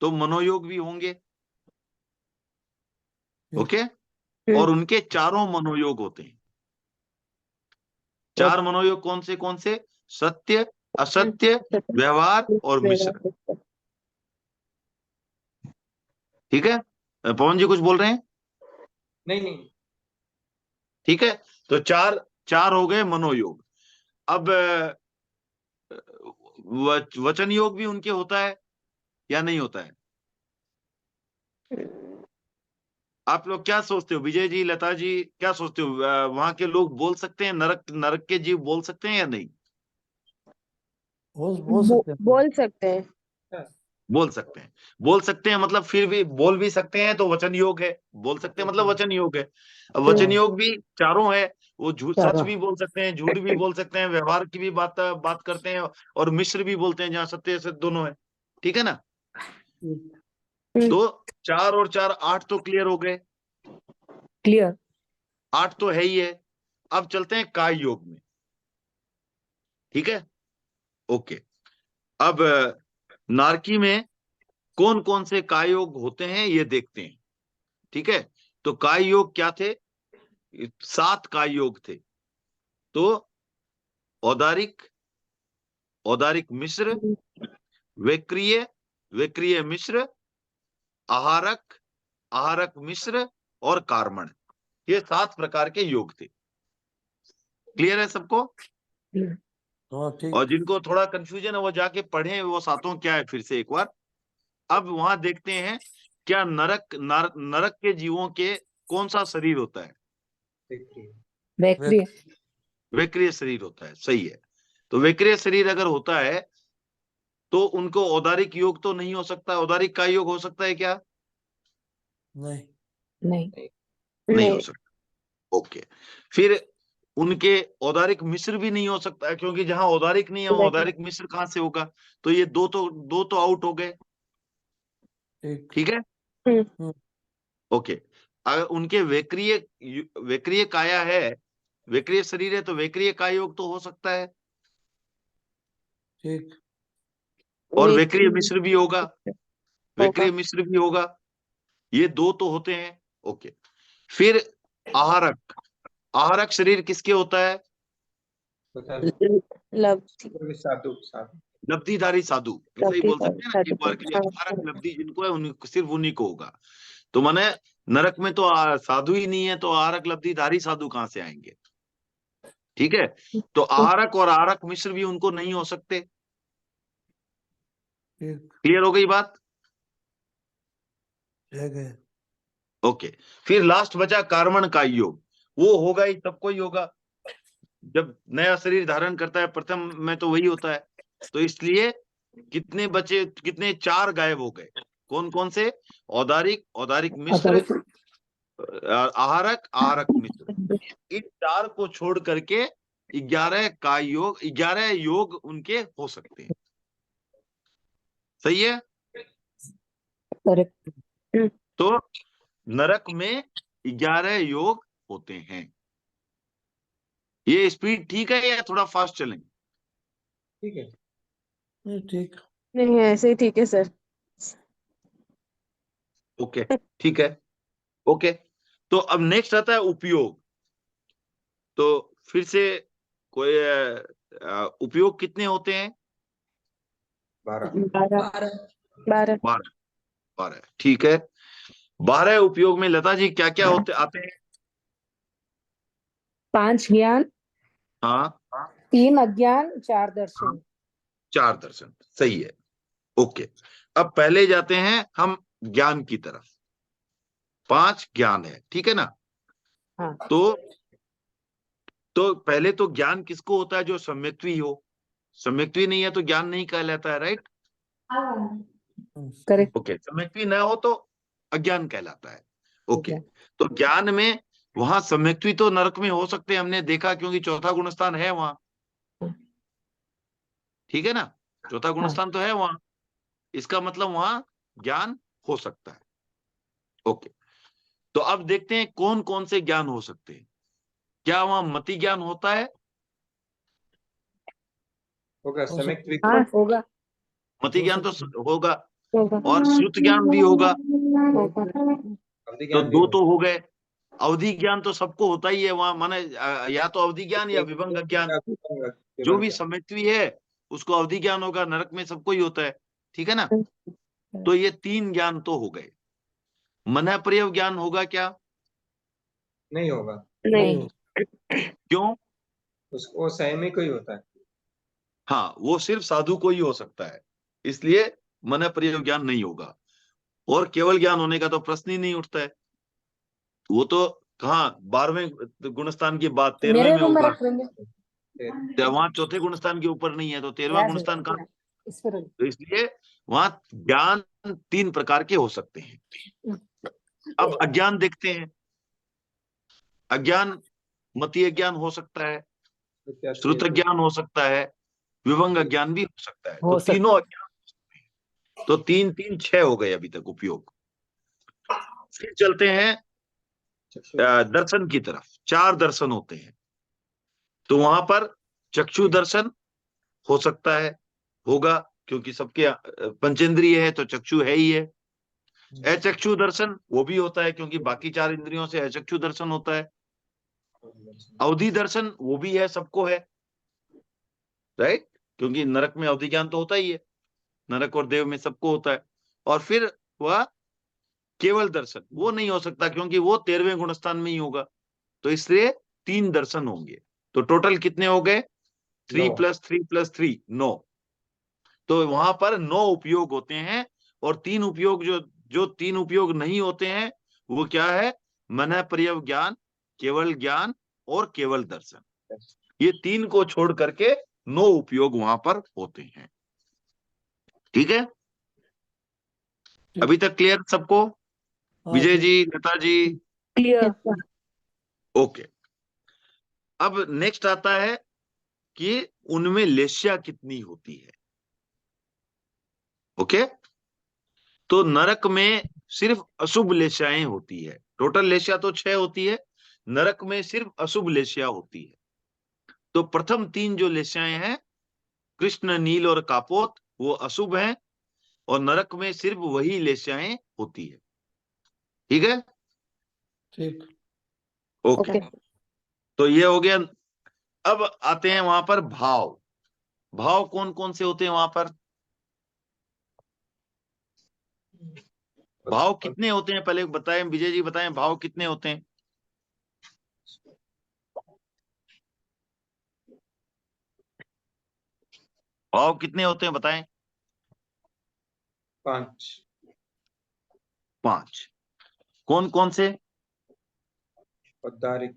तो मनोयोग भी होंगे, ओके। और उनके चारों मनोयोग होते हैं। 4 मनोयोग कौन से? सत्य, असत्य, व्यवहार और मिश्र, ठीक है। पवन जी कुछ बोल रहे हैं? नहीं नहीं, ठीक है, तो चार चार हो गए मनोयोग। अब वचन योग भी उनके होता है या नहीं होता है? आप लोग क्या सोचते हो, विजय जी, लता जी, क्या सोचते हो? वहां के लोग बोल सकते हैं, नरक नरक के जीव बोल सकते हैं या नहीं? बोल सकते हैं। बोल सकते हैं। बोल सकते हैं। बोल सकते हैं मतलब फिर भी बोल भी सकते हैं तो वचन योग है। बोल सकते हैं मतलब वचन योग है। अब वचन योग भी चारों है। वो झूठ सच चारों। भी बोल सकते हैं, झूठ भी बोल सकते हैं, व्यवहार की भी बात करते हैं, और मिश्र भी बोलते हैं, जहाँ सत्य असत्य दोनों है। ठीक है ना? तो 4 और 4 8 तो क्लियर हो गए। क्लियर। 8 तो है ही है। अब चलते हैं काय योग में। ठीक है, ओके। अब नारकी में कौन कौन से काय योग होते हैं ये देखते हैं। ठीक है, तो काय योग क्या थे? 7 काय योग थे। तो औदारिक, औदारिक मिश्र, वैक्रिय, वैक्रिय मिश्र, आहारक, आहारक मिश्र और कार्मण, ये 7 प्रकार के योग थे। क्लियर है सबको? हाँ ठीक। और जिनको थोड़ा कंफ्यूजन है वो जाके पढ़ें वो सातों क्या है फिर से एक बार। अब वहां देखते हैं क्या नरक के जीवों के कौन सा शरीर होता है? वैक्रिय। वैक्रिय शरीर होता है, सही है। तो वैक्रिय शरीर अगर होता है तो उनको औदारिक योग तो नहीं हो सकता। औदारिक का योग हो सकता है क्या? नहीं। नहीं। नहीं हो सकता। ओके, फिर उनके औदारिक मिश्र भी नहीं हो सकता है, क्योंकि जहां औदारिक नहीं है वहां औदारिक मिश्र कहां से होगा? तो ये दो तो आउट हो गए। ठीक। ठीक है, ओके। अगर उनके वैक्रिय वैक्रिय काया है, वैक्रिय शरीर है, तो वैक्रिय काय योग तो हो सकता है, ठीक। और वैक्रिय मिश्र भी होगा, वैक्रिय मिश्र भी होगा। ये दो तो होते हैं। ओके, फिर आहारक, आहारक शरीर किसके होता है? साधु साधु। लब्धिधारी साधु, ऐसा ही बोल सकते हैं ना एक बार के लिए। आहारक लब्धि जिनको है उनको, सिर्फ उन्हीं को होगा। तो माने नरक में तो साधु ही नहीं है, तो आहारक लब्धिधारी साधु कहां से आएंगे? ठीक है, तो आहारक और आहारक मिश्र भी उनको नहीं हो सकते। ठीक। क्लियर हो गई बात? ठीक है। ओके, फिर लास्ट बचा कार्मण का योग। वो होगा ही, सबको ही होगा। जब नया शरीर धारण करता है प्रथम में तो वही होता है। तो इसलिए कितने बचे, कितने? 4 गायब हो गए। कौन कौन से? औदारिक, औदारिक मिश्र, आहारक, आहारक मिश्र। इन 4 को छोड़ करके 11 का योग, 11 योग उनके हो सकते हैं। सही है? करेक्ट। तो नरक में 11 योग होते हैं। ये स्पीड ठीक है या थोड़ा फास्ट चलें? ठीक है। नहीं ठीक। नहीं, ऐसे ही ठीक है सर। ओके, ठीक है। ओके, तो अब नेक्स्ट आता है उपयोग। तो फिर से कोई उपयोग कितने होते हैं? 12। 12। 12। 12। 12, ठीक है। 12 उपयोग में लता जी क्या क्या होते आते हैं? 5 ज्ञान, हाँ, 3 अज्ञान, 4 दर्शन। 4 दर्शन, सही है। ओके, अब पहले जाते हैं हम ज्ञान की तरफ। 5 ज्ञान है, ठीक है ना? हाँ। तो पहले तो ज्ञान किसको होता है? जो सम्यक्त्वी हो। सम्यक्त्वी नहीं है तो ज्ञान नहीं कहलाता है, राइट? करेक्ट। ओके, सम्यक्त्वी ना हो तो अज्ञान कहलाता है। ओके, तो ज्ञान में वहां सम्यक्त्वी तो नरक में हो सकते हैं, हमने देखा, क्योंकि चौथा गुणस्थान है वहां। ठीक है ना? चौथा गुणस्थान तो है वहां, इसका मतलब वहां ज्ञान हो सकता है। ओके, तो अब देखते हैं कौन कौन से ज्ञान हो सकते हैं। क्या वहां मति ज्ञान होता है? होगा हो सम्यक सकता हाँ होगा। मति ज्ञान तो होगा, होगा। और श्रुत ज्ञान भी होगा। अवधि तो ज्ञान भी 2 होगा। तो हो गए। अवधि ज्ञान तो सबको होता ही है वहां, माने या तो अवधि ज्ञान या विभंग ज्ञान, जो भी सम्यक्त्वी है उसको अवधि ज्ञान होगा। नरक में सबको ही होता है, ठीक है ना? तो ये 3 ज्ञान तो हो गए। मन प्रयोग ज्ञान होगा क्या? नहीं होगा। नहीं नहीं हो क्यों? उसको संयमी को ही होता है। हाँ, वो सिर्फ साधु को ही हो सकता है, इसलिए मन प्रयोग ज्ञान नहीं होगा। और केवल ज्ञान होने का तो प्रश्न ही नहीं उठता है। वो तो कहाँ 12वें गुणस्थान की बात 13वें मेरे में रूम में होगा, रख लेंगे। तो वहां चौथे गुणस्थान के ऊपर नहीं है, तो 13वां याद गुणस्थान कहाँ? है, इस पर रख। तो इसलिए वहां ज्ञान 3 प्रकार के हो सकते हैं। अब अज्ञान देखते हैं। अज्ञान मतीय ज्ञान हो सकता है, श्रुत ज्ञान हो सकता है, विभंग ज्ञान भी हो सकता है। हो तो सकता तीनों अज्ञान हो सकते हैं। तो 3 3 6 हो गए अभी तक उपयोग। फिर चलते हैं दर्शन की तरफ। 4 दर्शन होते हैं, तो वहां पर चक्षु दर्शन हो सकता है, होगा, क्योंकि सबके पंचेंद्रिय है तो चक्षु है ही है। अचक्षु दर्शन वो भी होता है, क्योंकि बाकी 4 इंद्रियों से अचक्षु दर्शन होता है। अवधि दर्शन वो भी है, सबको है, राइट, क्योंकि नरक में अवधि ज्ञान तो होता ही है, नरक और देव में सबको होता है। और फिर वह केवल दर्शन वो नहीं हो सकता, क्योंकि वो 13वें गुणस्थान में ही होगा। तो इसलिए 3 दर्शन होंगे। तो टोटल कितने हो गए? 3 + 3 + 3 9। तो वहां पर 9 उपयोग होते हैं। और 3 उपयोग जो 3 उपयोग नहीं होते हैं वो क्या है? मन प्रयोग ज्ञान, केवल ज्ञान और केवल दर्शन। ये 3 को छोड़ करके 9 उपयोग वहां पर होते हैं। ठीक है, अभी तक क्लियर सबको? हाँ विजय ठीक। जी, लता जी, क्लियर। ओके। अब नेक्स्ट आता है कि उनमें लेस्या कितनी होती है। ओके, तो नरक में सिर्फ अशुभ लेस्याएं होती है। टोटल लेस्या तो 6 होती है, नरक में सिर्फ अशुभ लेस्या होती है। तो प्रथम 3 जो लेस्याएं हैं, कृष्ण, नील और कापोत, वो अशुभ हैं, और नरक में सिर्फ वही लेस्याएं होती है। ठीक है, ठीक। ओके। ओके। तो ये हो गया। अब आते हैं वहां पर भाव। भाव कौन कौन से होते हैं वहां पर? भाव कितने होते हैं पहले बताएं, विजय जी बताएं, भाव कितने होते हैं? भाव कितने होते हैं बताएं? 5। 5। कौन कौन से? औदारिक,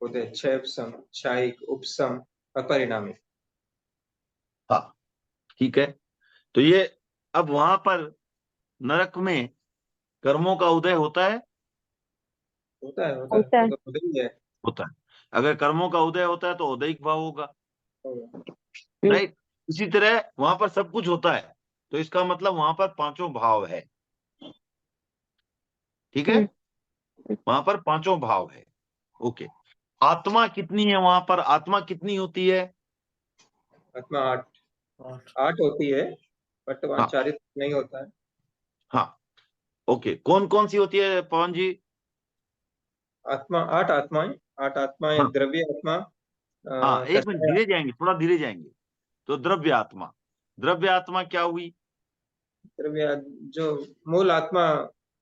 उदयक्षेपसम, क्षायिक, उपसम, अपरिणामी। हाँ, ठीक है। तो ये अब वहां पर नरक में कर्मों का उदय होता है? होता है होता है। वो तो उदय ही है। होता है। अगर कर्मों का उदय होता है तो उदयिक भाव होगा, होगा। राइट। इसी तरह वहां पर सब कुछ होता है, तो इसका मतलब वहां पर 5 भाव है। ठीक है, वहां पर 5 भाव है। ओके, आत्मा कितनी है वहां पर? आत्मा कितनी होती है? आत्मा 8 8। 8 होती है, बट वहाँ हाँ, चारित्र नहीं होता है। हाँ, ओके। कौन कौन सी होती है पवन जी? आत्मा 8 आत्माएं, 8 आत्माएं, हाँ, द्रव्य आत्मा, हाँ, एक मिनट, कषाय, धीरे जाएंगे, थोड़ा धीरे जाएंगे। तो द्रव्य आत्मा, द्रव्य आत्मा क्या हुई? द्रव्य जो मूल आत्मा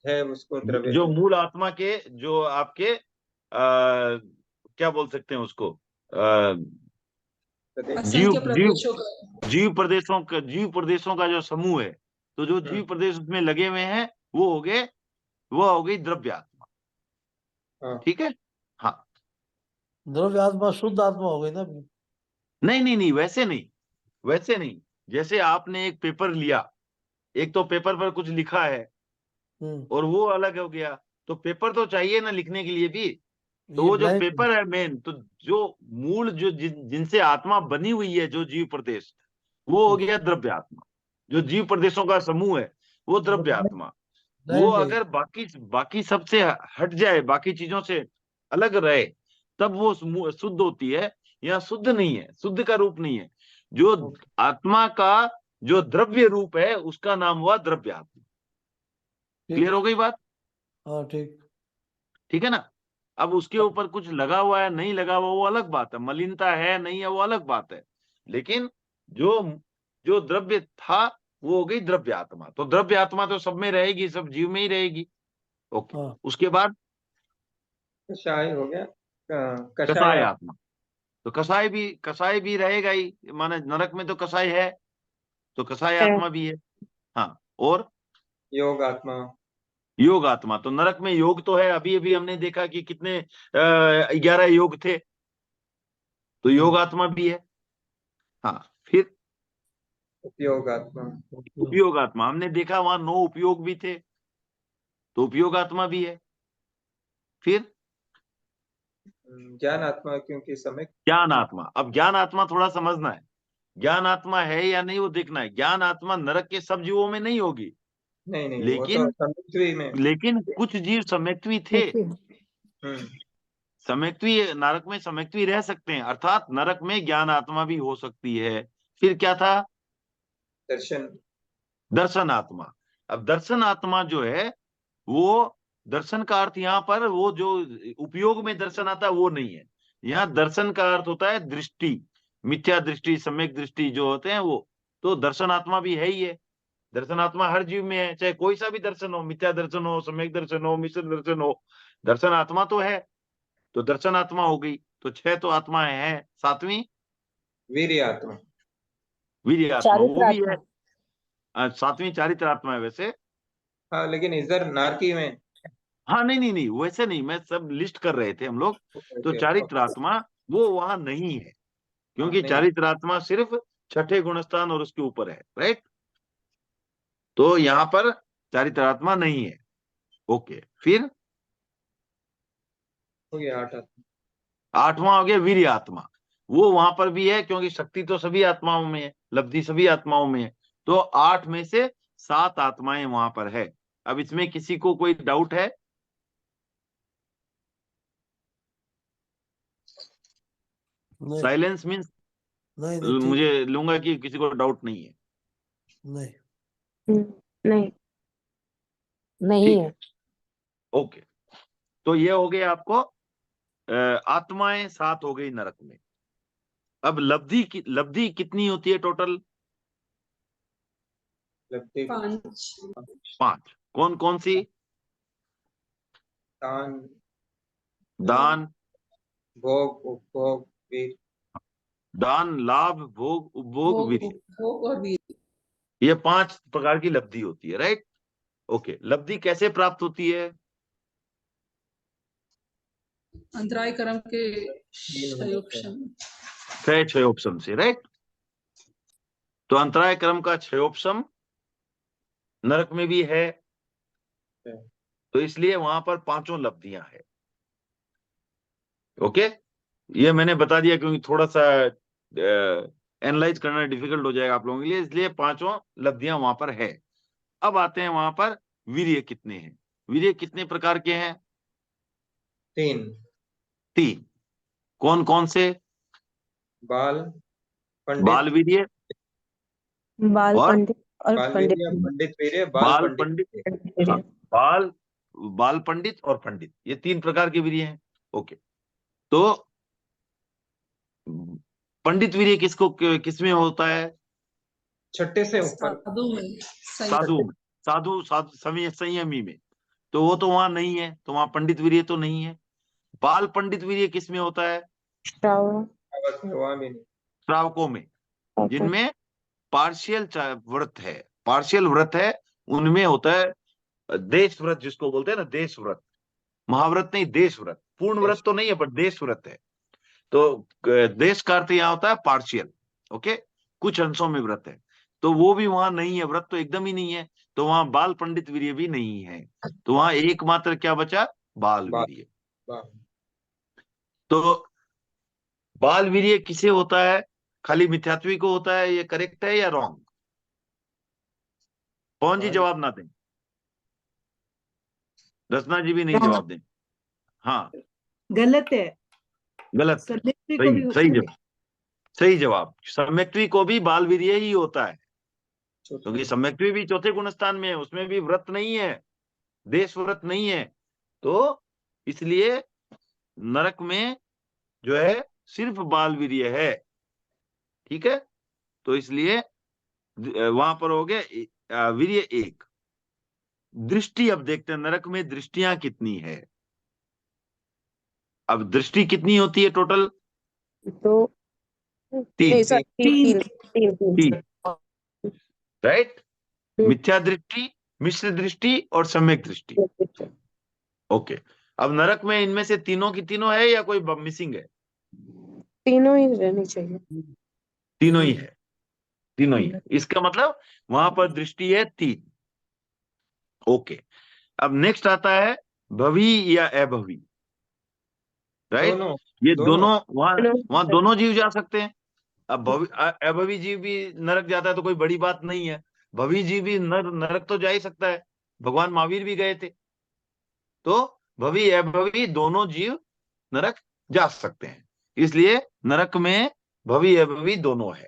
है उसको द्रव्य जो कहते मूल आत्मा के, जो आपके क्या बोल सकते हैं उसको, हैं। जीव असंख्य जीव प्रदेशों का जीव प्रदेशों का जो समूह है, तो जो जीव हम्म, प्रदेश उसमें लगे हुए हैं वो हो गए, वो हो गई द्रव्य आत्मा। हाँ, ठीक है, हाँ। द्रव्य आत्मा शुद्ध आत्मा हो गई ना। नहीं नहीं नहीं, वैसे नहीं, वैसे नहीं। जैसे आपने एक पेपर लिया, एक तो पेपर पर कुछ लिखा है और वो अलग हो गया, तो पेपर तो चाहिए ना लिखने के लिए भी। तो ये वो जो ब्लैंक। पेपर है मेन, तो जो मूल जो जिनसे आत्मा बनी हुई है, जो जीव प्रदेश, वो हो गया द्रव्य आत्मा। जो जीव प्रदेशों का समूह है वो द्रव्य आत्मा। वो ब्लैंक है। अगर बाकी बाकी सबसे हट जाए, बाकी चीजों से अलग रहे, तब वो शुद्ध होती है। या शुद्ध नहीं है, शुद्ध का रूप नहीं है। जो आत्मा का जो द्रव्य रूप है उसका नाम हुआ द्रव्य आत्मा। क्लियर ठीक। हो गई बात? हाँ ठीक। ठीक है ना। अब उसके ऊपर कुछ लगा हुआ है नहीं लगा हुआ वो अलग बात है, मलिनता है नहीं है वो अलग बात है। लेकिन जो जो द्रव्य था वो हो गई द्रव्य आत्मा। तो द्रव्य आत्मा तो सब में रहेगी, सब जीव में ही रहेगी। ओके, हाँ उसके बाद कषाय हो गया, कसाय कषाय आत्मा। तो कसाय भी रहेगा ही, माने नरक में तो कसाय है, तो कसाय है। आत्मा भी है। हाँ, और योग आत्मा, योग आत्मा, तो नरक में योग तो है। अभी अभी हमने देखा कि कितने 11 योग थे, तो योग आत्मा भी है। हाँ, फिर उपयोग आत्मा, उपयोग आत्मा, हमने देखा वहां 9 उपयोग भी थे, तो उपयोग आत्मा भी है। फिर ज्ञान आत्मा, क्योंकि समय ज्ञान आत्मा। अब ज्ञान आत्मा थोड़ा समझना है, ज्ञान आत्मा है या नहीं वो देखना है। ज्ञान आत्मा नरक के सब जीवों में नहीं होगी, नहीं, वो तो लेकिन समुद्री में। लेकिन कुछ जीव सम्यक्त्वी थे, हम्म, सम्यक्त्वी नरक में सम्यक्त्वी रह सकते हैं, अर्थात नरक में ज्ञान आत्मा भी हो सकती है। फिर क्या था? दर्शन, दर्शन आत्मा। अब दर्शन आत्मा जो है, वो दर्शन का अर्थ यहाँ पर वो जो उपयोग में दर्शन आता है वो नहीं है। यहाँ दर्शन का अर्थ होता है दृष्टि, मिथ्या दृष्टि, सम्यक दृष्टि जो होते हैं वो। तो दर्शन आत्मा भी है ही है। दर्शन आत्मा हर जीव में है, चाहे कोई सा भी दर्शन हो, मिथ्या दर्शन हो, सम्यक दर्शन हो, मिश्र दर्शन हो, दर्शन आत्मा तो है। तो दर्शन आत्मा हो गई, तो 6 तो आत्माएं हैं। 7वीं वीर्य आत्मा, वीर्य आत्मा, वो चारित्र भी आत्मा। है। 7वीं चारित्र आत्मा है वैसे। हाँ, लेकिन इधर नारकी में हाँ, नहीं नहीं नहीं, वैसे नहीं, मैं सब लिस्ट कर रहे थे हम लोग। तो चारित्र आत्मा वो वहां नहीं है, क्योंकि नहीं, चारित्र आत्मा सिर्फ 6ठे गुणस्थान और उसके ऊपर है, राइट। तो यहाँ पर चारित्र आत्मा नहीं है। ओके, फिर हो गया 8 आत्मा। 8वां हो गया वीर्य आत्मा। वो वहां पर भी है, क्योंकि शक्ति तो सभी आत्माओं में है, लब्धि सभी आत्माओं में है। तो 8 में से 7 आत्माएं वहां पर है। अब इसमें किसी को कोई डाउट है? नहीं साइलेंस मीन्स नहीं नहीं, ठीक मुझे लूंगा कि किसी को डाउट नहीं है। नहीं। नहीं। नहीं ठीक है। है, ओके। तो ये हो गया आपको आत्माएं 7 हो गई नरक में। अब लब्धि कितनी होती है टोटल? लब्धि, 5। 5। कौन कौन सी? दान, दान, भोग, उपभोग, वीर। दान, लाभ, भोग, उपभोग, भोग, वीर्य। उपभोग और वीर। ये 5 प्रकार की लब्धि होती है, राइट। ओके, लब्धि कैसे प्राप्त होती है? अंतराय कर्म के होने से। क्षयोपशम। क्षयोपशम से, राइट। तो अंतराय कर्म का क्षयोपशम नरक में भी है, तो इसलिए वहां पर 5 लब्धियां है। ओके, ये मैंने बता दिया क्योंकि थोड़ा सा एनालाइज करना डिफिकल्ट हो जाएगा आप लोगों के लिए, इसलिए 5 लब्धियां वहां पर है। अब आते हैं वहां पर वीर्य कितने हैं। वीर्य कितने प्रकार के हैं? 3, 3। कौन कौन से? बाल, बाल पंडित, वीर्य बाल और पंडित और बाल पंडित वीर्य, पंडित वीर्य, बाल बाल पंडित पंडित। वीर्य। हाँ, बाल बाल पंडित और पंडित, ये 3 प्रकार के वीर्य हैं। ओके, तो पंडित वीर्य किसमें होता है? 6 से ऊपर, साधु में, साधु में, साधु साधु संयमी में। तो वो तो वहां नहीं है, तो वहां पंडित वीर्य तो नहीं है। बाल पंडित वीर्य किसमें होता है? श्रावण। बस वहां भी नहीं। श्रावकों में, ओके। जिनमें पार्शियल व्रत है, पार्शियल व्रत है, उनमें होता है देश व्रत, जिसको बोलते हैं ना देश व्रत। महाव्रत नहीं, देश व्रत। पूर्ण व्रत तो नहीं है, पर देश व्रत है। तो देश का अर्थ यहाँ होता है पार्शियल। ओके, कुछ अंशों में व्रत है, तो वो भी वहां नहीं है, व्रत तो एकदम ही नहीं है। तो वहां बाल पंडित वीर्य भी नहीं है, तो वहां एकमात्र क्या बचा? बाल बाल, वीर्य। बाल। तो बाल वीर्य किसे होता है? खाली मिथ्यात्वी को होता है, ये करेक्ट है या रॉन्ग? कौन जी बाल, जवाब ना दें, रचना जी भी नहीं जवाब दें। हाँ, गलत है। गलत। सम्यक्त्वी को भी सही होता है। जवाब, सही जवाब। सम्यक्त्वी को भी बाल वीर्य ही होता है, क्योंकि सम्यक्त्वी भी 4थे गुणस्थान में है, उसमें भी व्रत नहीं है, देश व्रत नहीं है। तो इसलिए नरक में जो है सिर्फ बाल वीर्य है, ठीक है। तो इसलिए वहां पर हो गया वीर्य 1। दृष्टि अब देखते हैं नरक में दृष्टियां कितनी है। अब दृष्टि कितनी होती है टोटल? दो, तीन। नहीं सर, तीन तीन तीन तीन, राइट? हम्म। मिथ्या दृष्टि, मिश्र दृष्टि और सम्यक दृष्टि। ओके, अब नरक में इनमें से तीनों की तीनों है या कोई मिसिंग है? तीनों ही रहनी चाहिए। तीनों ही है, तीनों ही है। इसका मतलब वहां पर दृष्टि है 3। ओके, अब नेक्स्ट आता है भवी या अभवी, राइट? दोनों ये दोनों दोनों वहां दोनों दोनों जीव जा सकते हैं। अब अभवी जीव भी नरक जाता है तो कोई बड़ी बात नहीं है। भवी जीव भी नरक तो जा ही सकता है, भगवान महावीर भी गए थे। तो भवी अभवी दोनों जीव नरक जा सकते हैं, इसलिए नरक में भवी अभवी दोनों है।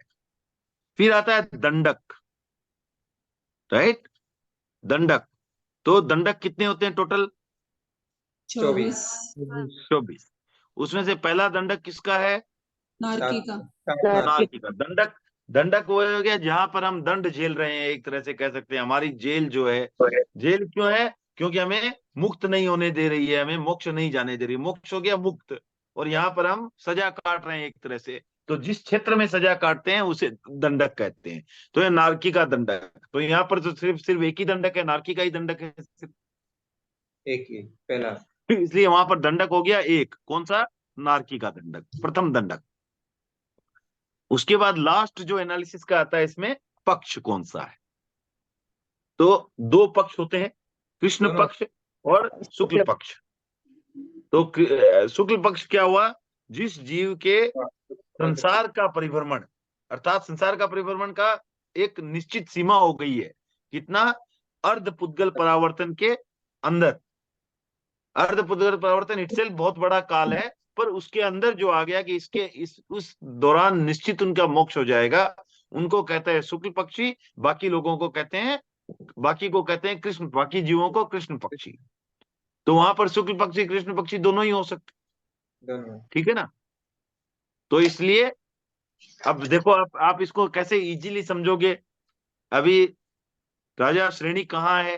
फिर आता है दंडक, राइट? दंडक, तो दंडक कितने होते हैं टोटल? 24 24। उसमें से पहला दंडक किसका है? नारकी का। नारकी का। दंडक, दंडक वो हो गया जहां पर हम दंड झेल रहे हैं, एक तरह से कह सकते हैं। हमारी जेल जो है, जेल क्यों है? क्योंकि हमें मुक्त नहीं होने दे रही है, हमें मोक्ष नहीं जाने दे रही। मोक्ष हो गया मुक्त, और यहाँ पर हम सजा काट रहे हैं एक तरह से। तो जिस क्षेत्र में सजा काटते हैं उसे दंडक कहते हैं। तो ये नारकी का दंडक। तो यहाँ पर तो सिर्फ सिर्फ एक ही दंडक है, नारकी का ही दंडक है सिर्फ। एक ही पहला। इसलिए वहां पर दंडक हो गया एक, कौन सा? नारकी का दंडक, प्रथम दंडक। उसके बाद लास्ट जो एनालिसिस का आता है इसमें, पक्ष कौन सा है? तो 2 पक्ष होते हैं, कृष्ण दोनों पक्ष और शुक्ल पक्ष। तो शुक्ल पक्ष क्या हुआ? जिस जीव के संसार का परिभ्रमण, अर्थात संसार का परिभ्रमण का एक निश्चित सीमा हो गई है। कितना? अर्ध पुद्गल परावर्तन के अंदर। अर्ध पुद्गल परावर्तन इटसेल्फ बहुत बड़ा काल है, पर उसके अंदर जो आ गया कि इसके उस दौरान निश्चित उनका मोक्ष हो जाएगा, उनको कहते हैं शुक्ल पक्षी। बाकी लोगों को कहते हैं, बाकी को कहते हैं कृष्ण, बाकी जीवों को कृष्ण पक्षी। तो वहां पर शुक्ल पक्षी कृष्ण पक्षी दोनों ही हो सकते, दोनों। ठीक है ना? तो इसलिए अब देखो, आप इसको कैसे इजीली समझोगे। अभी राजा श्रेणी कहाँ है?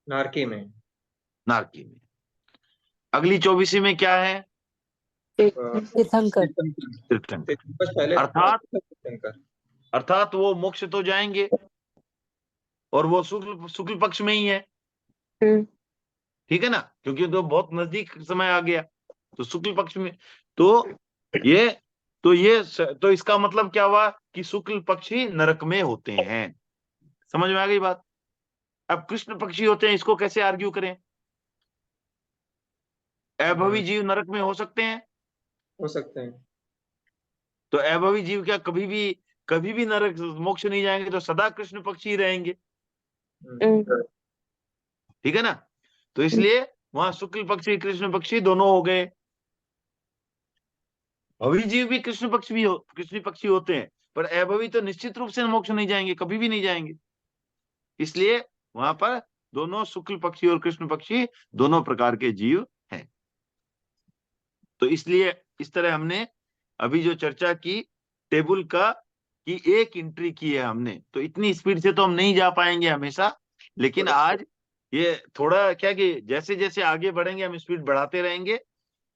नारकी में। नारकी में। अगली 24वीं में क्या है? तीर्थंकर। तीर्थंकर। पहले तीर्थंकर। अर्थात वो मोक्ष तो जाएंगे, और वो शुक्ल पक्ष में ही है, ठीक है ना? क्योंकि तो बहुत नजदीक समय आ गया, तो शुक्ल पक्ष में। तो तो इसका मतलब क्या हुआ कि शुक्ल पक्षी नरक में होते हैं। समझ में आ गई बात? अब कृष्ण पक्षी होते हैं, इसको कैसे आर्ग्यू करें? अभवी जीव नरक में हो सकते हैं? हो सकते हैं। तो अभवी जीव क्या कभी भी नरक मोक्ष नहीं जाएंगे? तो सदा कृष्ण पक्षी ही रहेंगे, ठीक है ना? तो इसलिए वहां शुक्ल पक्षी कृष्ण पक्षी दोनों हो गए। भवी जीव भी कृष्ण पक्षी होते हैं, पर अभवी तो निश्चित रूप से मोक्ष नहीं जाएंगे, कभी भी नहीं जाएंगे। इसलिए वहां पर दोनों शुक्ल पक्षी और कृष्ण पक्षी दोनों प्रकार के जीव हैं। तो इसलिए इस तरह हमने अभी जो चर्चा की टेबल का, की एक एंट्री की है हमने। तो इतनी स्पीड से तो हम नहीं जा पाएंगे हमेशा, लेकिन आज ये थोड़ा क्या कि जैसे जैसे आगे बढ़ेंगे हम स्पीड बढ़ाते रहेंगे,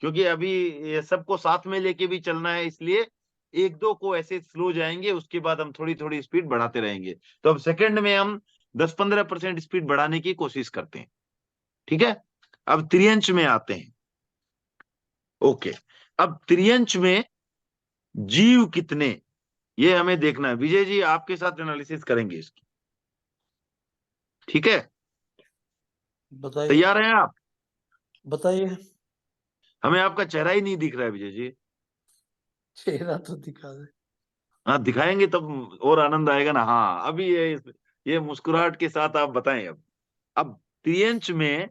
क्योंकि अभी ये सबको साथ में लेके भी चलना है। इसलिए 1-2 को ऐसे स्लो जाएंगे, उसके बाद हम थोड़ी थोड़ी स्पीड बढ़ाते रहेंगे। तो अब सेकंड में हम 10-15% स्पीड बढ़ाने की कोशिश करते हैं, ठीक है? अब त्रियंश में आते हैं। ओके, अब त्रियंश में जीव कितने, ये हमें देखना है। विजय जी आपके साथ एनालिसिस करेंगे इसकी, ठीक है? बताइए तैयार हैं आप? बताइए। हमें आपका चेहरा ही नहीं दिख रहा है विजय जी। चेहरा तो दिखा दे। हाँ, दिखाएंगे तब और आनंद आएगा ना। हाँ, अभी ये मुस्कुराहट के साथ आप बताएं। अब त्रियंश में,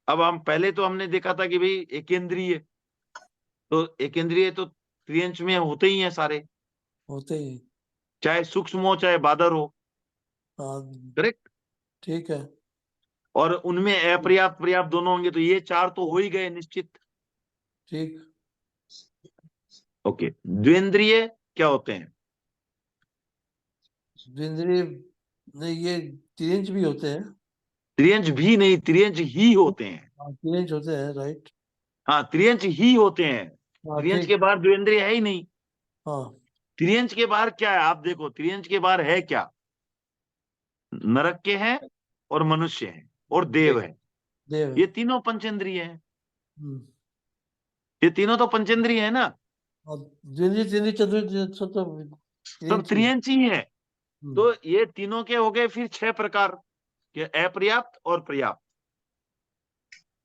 अब हम पहले तो हमने देखा था कि भाई एकेंद्रीय, तो एकेंद्रीय तो त्रियंश में होते ही हैं सारे, होते ही। चाहे सूक्ष्म हो चाहे बादर हो, हाँ करेक्ट? ठीक है। और उनमें अपर्याप्त पर्याप्त दोनों होंगे, तो ये 4 तो हो ही गए निश्चित। ठीक। ओके, द्विंद्रिय क्या होते हैं? द्विंद्रिय नहीं, ये 3 इंच भी होते हैं। त्रियंच भी नहीं, त्रियंच ही होते हैं। हाँ, त्रियंच होते हैं, राइट। हाँ, त्रियंच ही होते हैं। हाँ त्रियंच ठीक। के बाहर द्विंद्रिय है ही नहीं। हाँ त्रियंच के बाहर क्या है, आप देखो, त्रियंच के बाहर है क्या? नरक के हैं और मनुष्य हैं और देव है। देव। ये तीनों पंचेंद्रिय हैं। हम्म। ये तीनों तो पंचेंद्रिय है ना, और द्विंद्रिय तिंद्रिय चतुर्द्रिय सब तो सब त्रियंच ही है। त्रियंच ही है। हम्म। तो ये तीनों के हो गए फिर 6 प्रकार के, अपर्याप्त और पर्याप्त।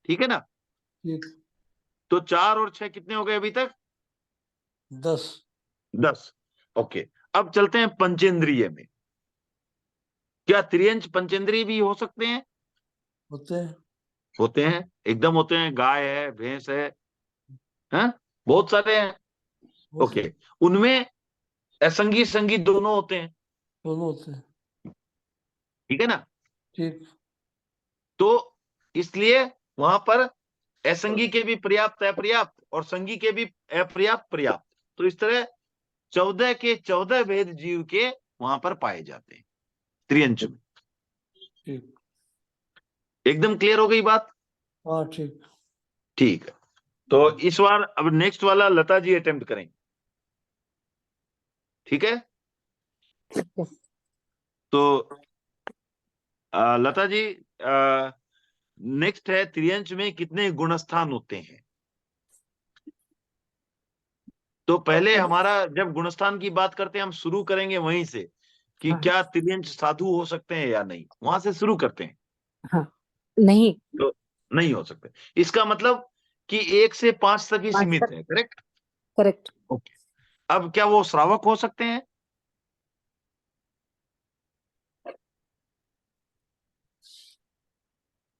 ठीक है ना? ठीक। तो 4 और 6 कितने हो गए अभी तक? 10। 10। ओके, अब चलते हैं पंचेंद्रिय में। क्या त्रियंच पंचेंद्रिय भी हो सकते हैं? होते हैं। होते हैं, एकदम होते हैं। गाय है, भैंस है, हैं? बहुत सारे हैं। हो ओके, उनमें असंगी संगी दोनों होते हैं। दोनों होते हैं। ठीक है ना? ठीक। तो इसलिए वहां पर असंगी के भी पर्याप्त अपर्याप्त और संगी के भी अपर्याप्त पर्याप्त। तो इस तरह 14 के 14 भेद जीव के वहां पर पाए जाते हैं त्रियंच में। ठीक। एकदम क्लियर हो गई बात? हाँ ठीक। ठीक है, तो इस बार अब नेक्स्ट वाला लता जी अटेम्प्ट करेंगे। ठीक है? तो लता जी, नेक्स्ट है त्रियंच में कितने गुणस्थान होते हैं। तो पहले हमारा, जब गुणस्थान की बात करते हैं, हम शुरू करेंगे वहीं से कि हाँ। क्या त्रियंच साधु हो सकते हैं या नहीं, वहां से शुरू करते हैं। हाँ, नहीं। तो नहीं हो सकते, इसका मतलब कि 1 से 5 तक ही 5 सीमित तक। है। करेक्ट? करेक्ट। ओके, अब क्या वो श्रावक हो सकते हैं?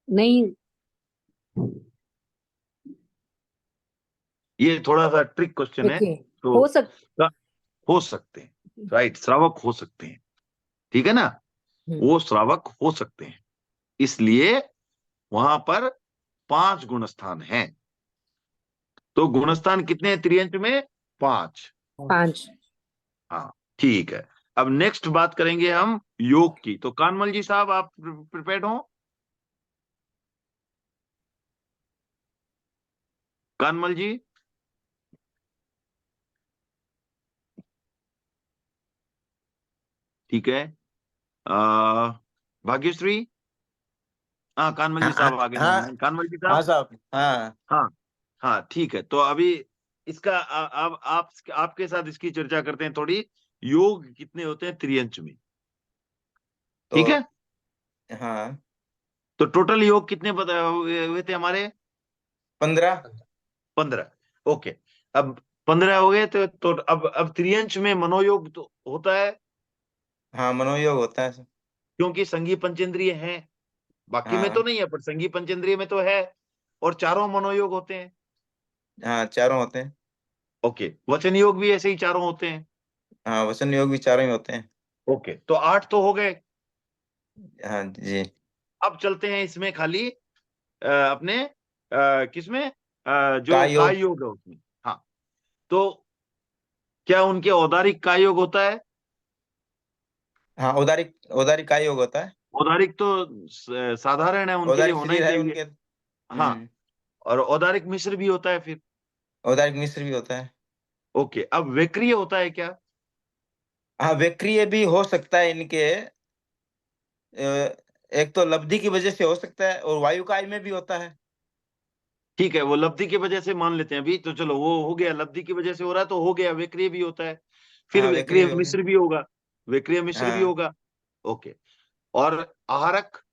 नहीं। ये थोड़ा सा ट्रिक क्वेश्चन है। देखिए, तो हो सकता। हो सकते हैं, राइट, श्रावक हो सकते हैं। ठीक है ना? वो श्रावक हो सकते हैं, इसलिए वहां पर 5 गुणस्थान हैं। तो गुणस्थान कितने हैं त्रियंच में? 5। 5। हाँ, ठीक है। अब नेक्स्ट बात करेंगे हम योग की। तो कानमल जी साहब, आप प्रिपेयर्ड हो? कानमल जी? ठीक है। भाग्यश्री? हाँ, कानमल जी साहब आगे नाम हाँ है, कानमल जी हाँ साहब। साहब, हाँ। हाँ हाँ, ठीक है। तो अभी इसका अब आप आपके साथ इसकी चर्चा करते हैं थोड़ी। योग कितने होते हैं त्रियंच में? तो ठीक है। हाँ, तो टोटल योग कितने हुए थे हमारे? 15। 15। ओके, अब 15 हो गए। तो अब त्रियंच में मनोयोग तो होता है, हाँ, मनोयोग होता है। क्योंकि संगी पंचेंद्रिय है। बाकी में तो हाँ नहीं है, पर संगी पंचेंद्रिय में तो है। और चारों मनोयोग होते हैं। हाँ, चारों होते हैं। ओके, वचन योग भी ऐसे ही चारों होते हैं। हाँ, वचन योग भी चारों ही होते हैं। ओके, तो 8 तो हो गए। हाँ जी। अब चलते हैं इसमें खाली अपने किसमें, जो काय काय योग। योग है उसमें। हाँ, तो क्या उनके औदारिक काय योग होता है? हाँ, औदारिक औदारिक काय योग होता है। औदारिक तो साधारण है, उनके लिए औदारिक होना ही शरीर है चाहिए। उनके। हाँ, और औदारिक मिश्र भी होता है फिर। औदारिक मिश्र भी होता है। ओके, अब वैक्रिय होता है क्या? हाँ, वक्रीय भी हो सकता है इनके। एक तो लब्धि की वजह से हो सकता है, और वायु काय में भी होता है। ठीक है, वो लब्धि की वजह से मान लेते हैं अभी। तो चलो, वो हो गया, लब्धि की वजह से हो रहा है तो हो गया। वैक्रिय भी होता है, फिर हाँ, वक्रीय वैक्रिय भी होगा। मिश्र भी होगा। वैक्रिय मिश्र भी हाँ, होगा। ओके, और आहारक?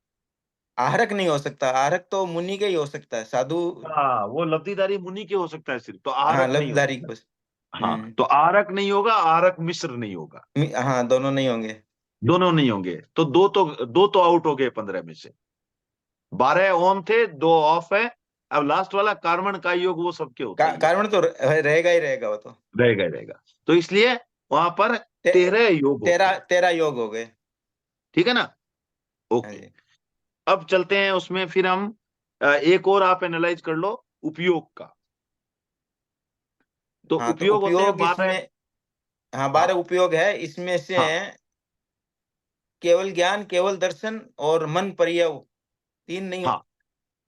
आहरक नहीं हो सकता। आहरक तो मुनि के ही हो सकता है, साधु। हाँ, वो लब्धिधारी मुनि के हो सकता है सिर्फ, तो हाँ, आहारक नहीं हो लब्धधारी की सकता। बस। हाँ, तो आहारक नहीं होगा, आहारक मिश्र नहीं होगा। हाँ, दोनों नहीं होंगे। दोनों नहीं होंगे, तो दो तो आउट हो गए 15 में से। 12 ऑन थे, 2 ऑफ है। अब लास्ट वाला कार्बन का योग, वो सबके होता ही है। कारण तो रहेगा ही रहेगा वो तो। रहेगा ही रहेगा। तो इसलिए वहां पर ते, 13 योग होते 13 हैं। 13 योग हो गए। ठीक है ना? हाँ ओके, जी। अब चलते हैं उसमें फिर हम एक और आप एनालाइज कर लो उपयोग का। तो हाँ, तो उपयोग होते हैं उपयोग 12। इसमें। हाँ, हाँ 12 उपयोग है इसमें से। हाँ केवल ज्ञान, केवल दर्शन और मन पर्यव। तीन नहीं हाँ,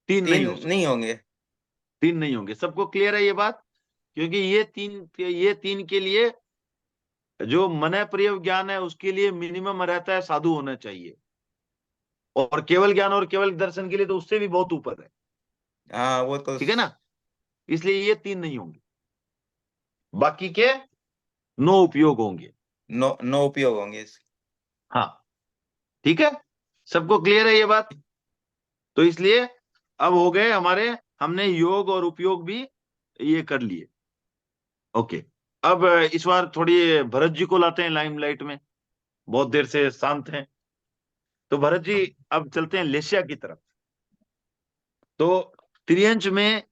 तीन नहीं हो सकते, नहीं होंगे। तीन नहीं होंगे। सबको क्लियर है ये बात? क्योंकि ये तीन के लिए जो मन प्रयोग ज्ञान है उसके लिए मिनिमम रहता है साधु होना चाहिए, और केवल ज्ञान और केवल दर्शन के लिए तो उससे भी बहुत ऊपर है। हाँ वो तो ठीक है ना? इसलिए ये तीन नहीं होंगे, बाकी के 9 उपयोग होंगे। नो उपयोग होंगे इसके। हाँ, ठीक है, सबको क्लियर है ये बात? तो इसलिए अब हो गए हमारे, हमने योग और उपयोग भी ये कर लिए। ओके, अब इस बार थोड़ी भरत जी को लाते हैं लाइमलाइट में, बहुत देर से शांत हैं। तो भरत जी अब चलते हैं लेशिया की तरफ। तो त्रियंच में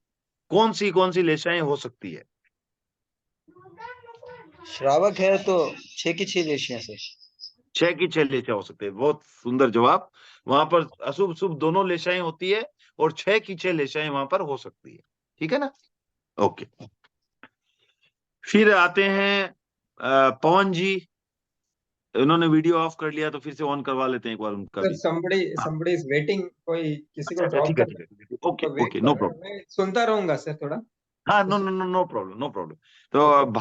कौन सी लेशियाएं हो सकती है? श्रावक है तो 6 की 6 लेशियां से। 6 की 6 लेशिया हो सकते हैं, बहुत सुंदर जवाब। वहां पर अशुभ शुभ दोनों लेशियाएं होती है, और 6 की 6 लेशियाएं वहां पर हो सकती है। ठीक है ना? ओके, फिर आते हैं पवन जी। उन्होंने वीडियो ऑफ कर लिया, तो फिर से ऑन करवा लेते हैं एक बार उनका सर भी। हाँ, somebody is waiting, कोई किसी को अच्छा, ड्रॉप ठीक है, करना है, ओके तो वेट ओके, कर नो रहे हैं। प्रॉब्लम। मैं सुनता रहूंगा सर थोड़ा। हाँ, no no no no problem, no problem. तो ओके।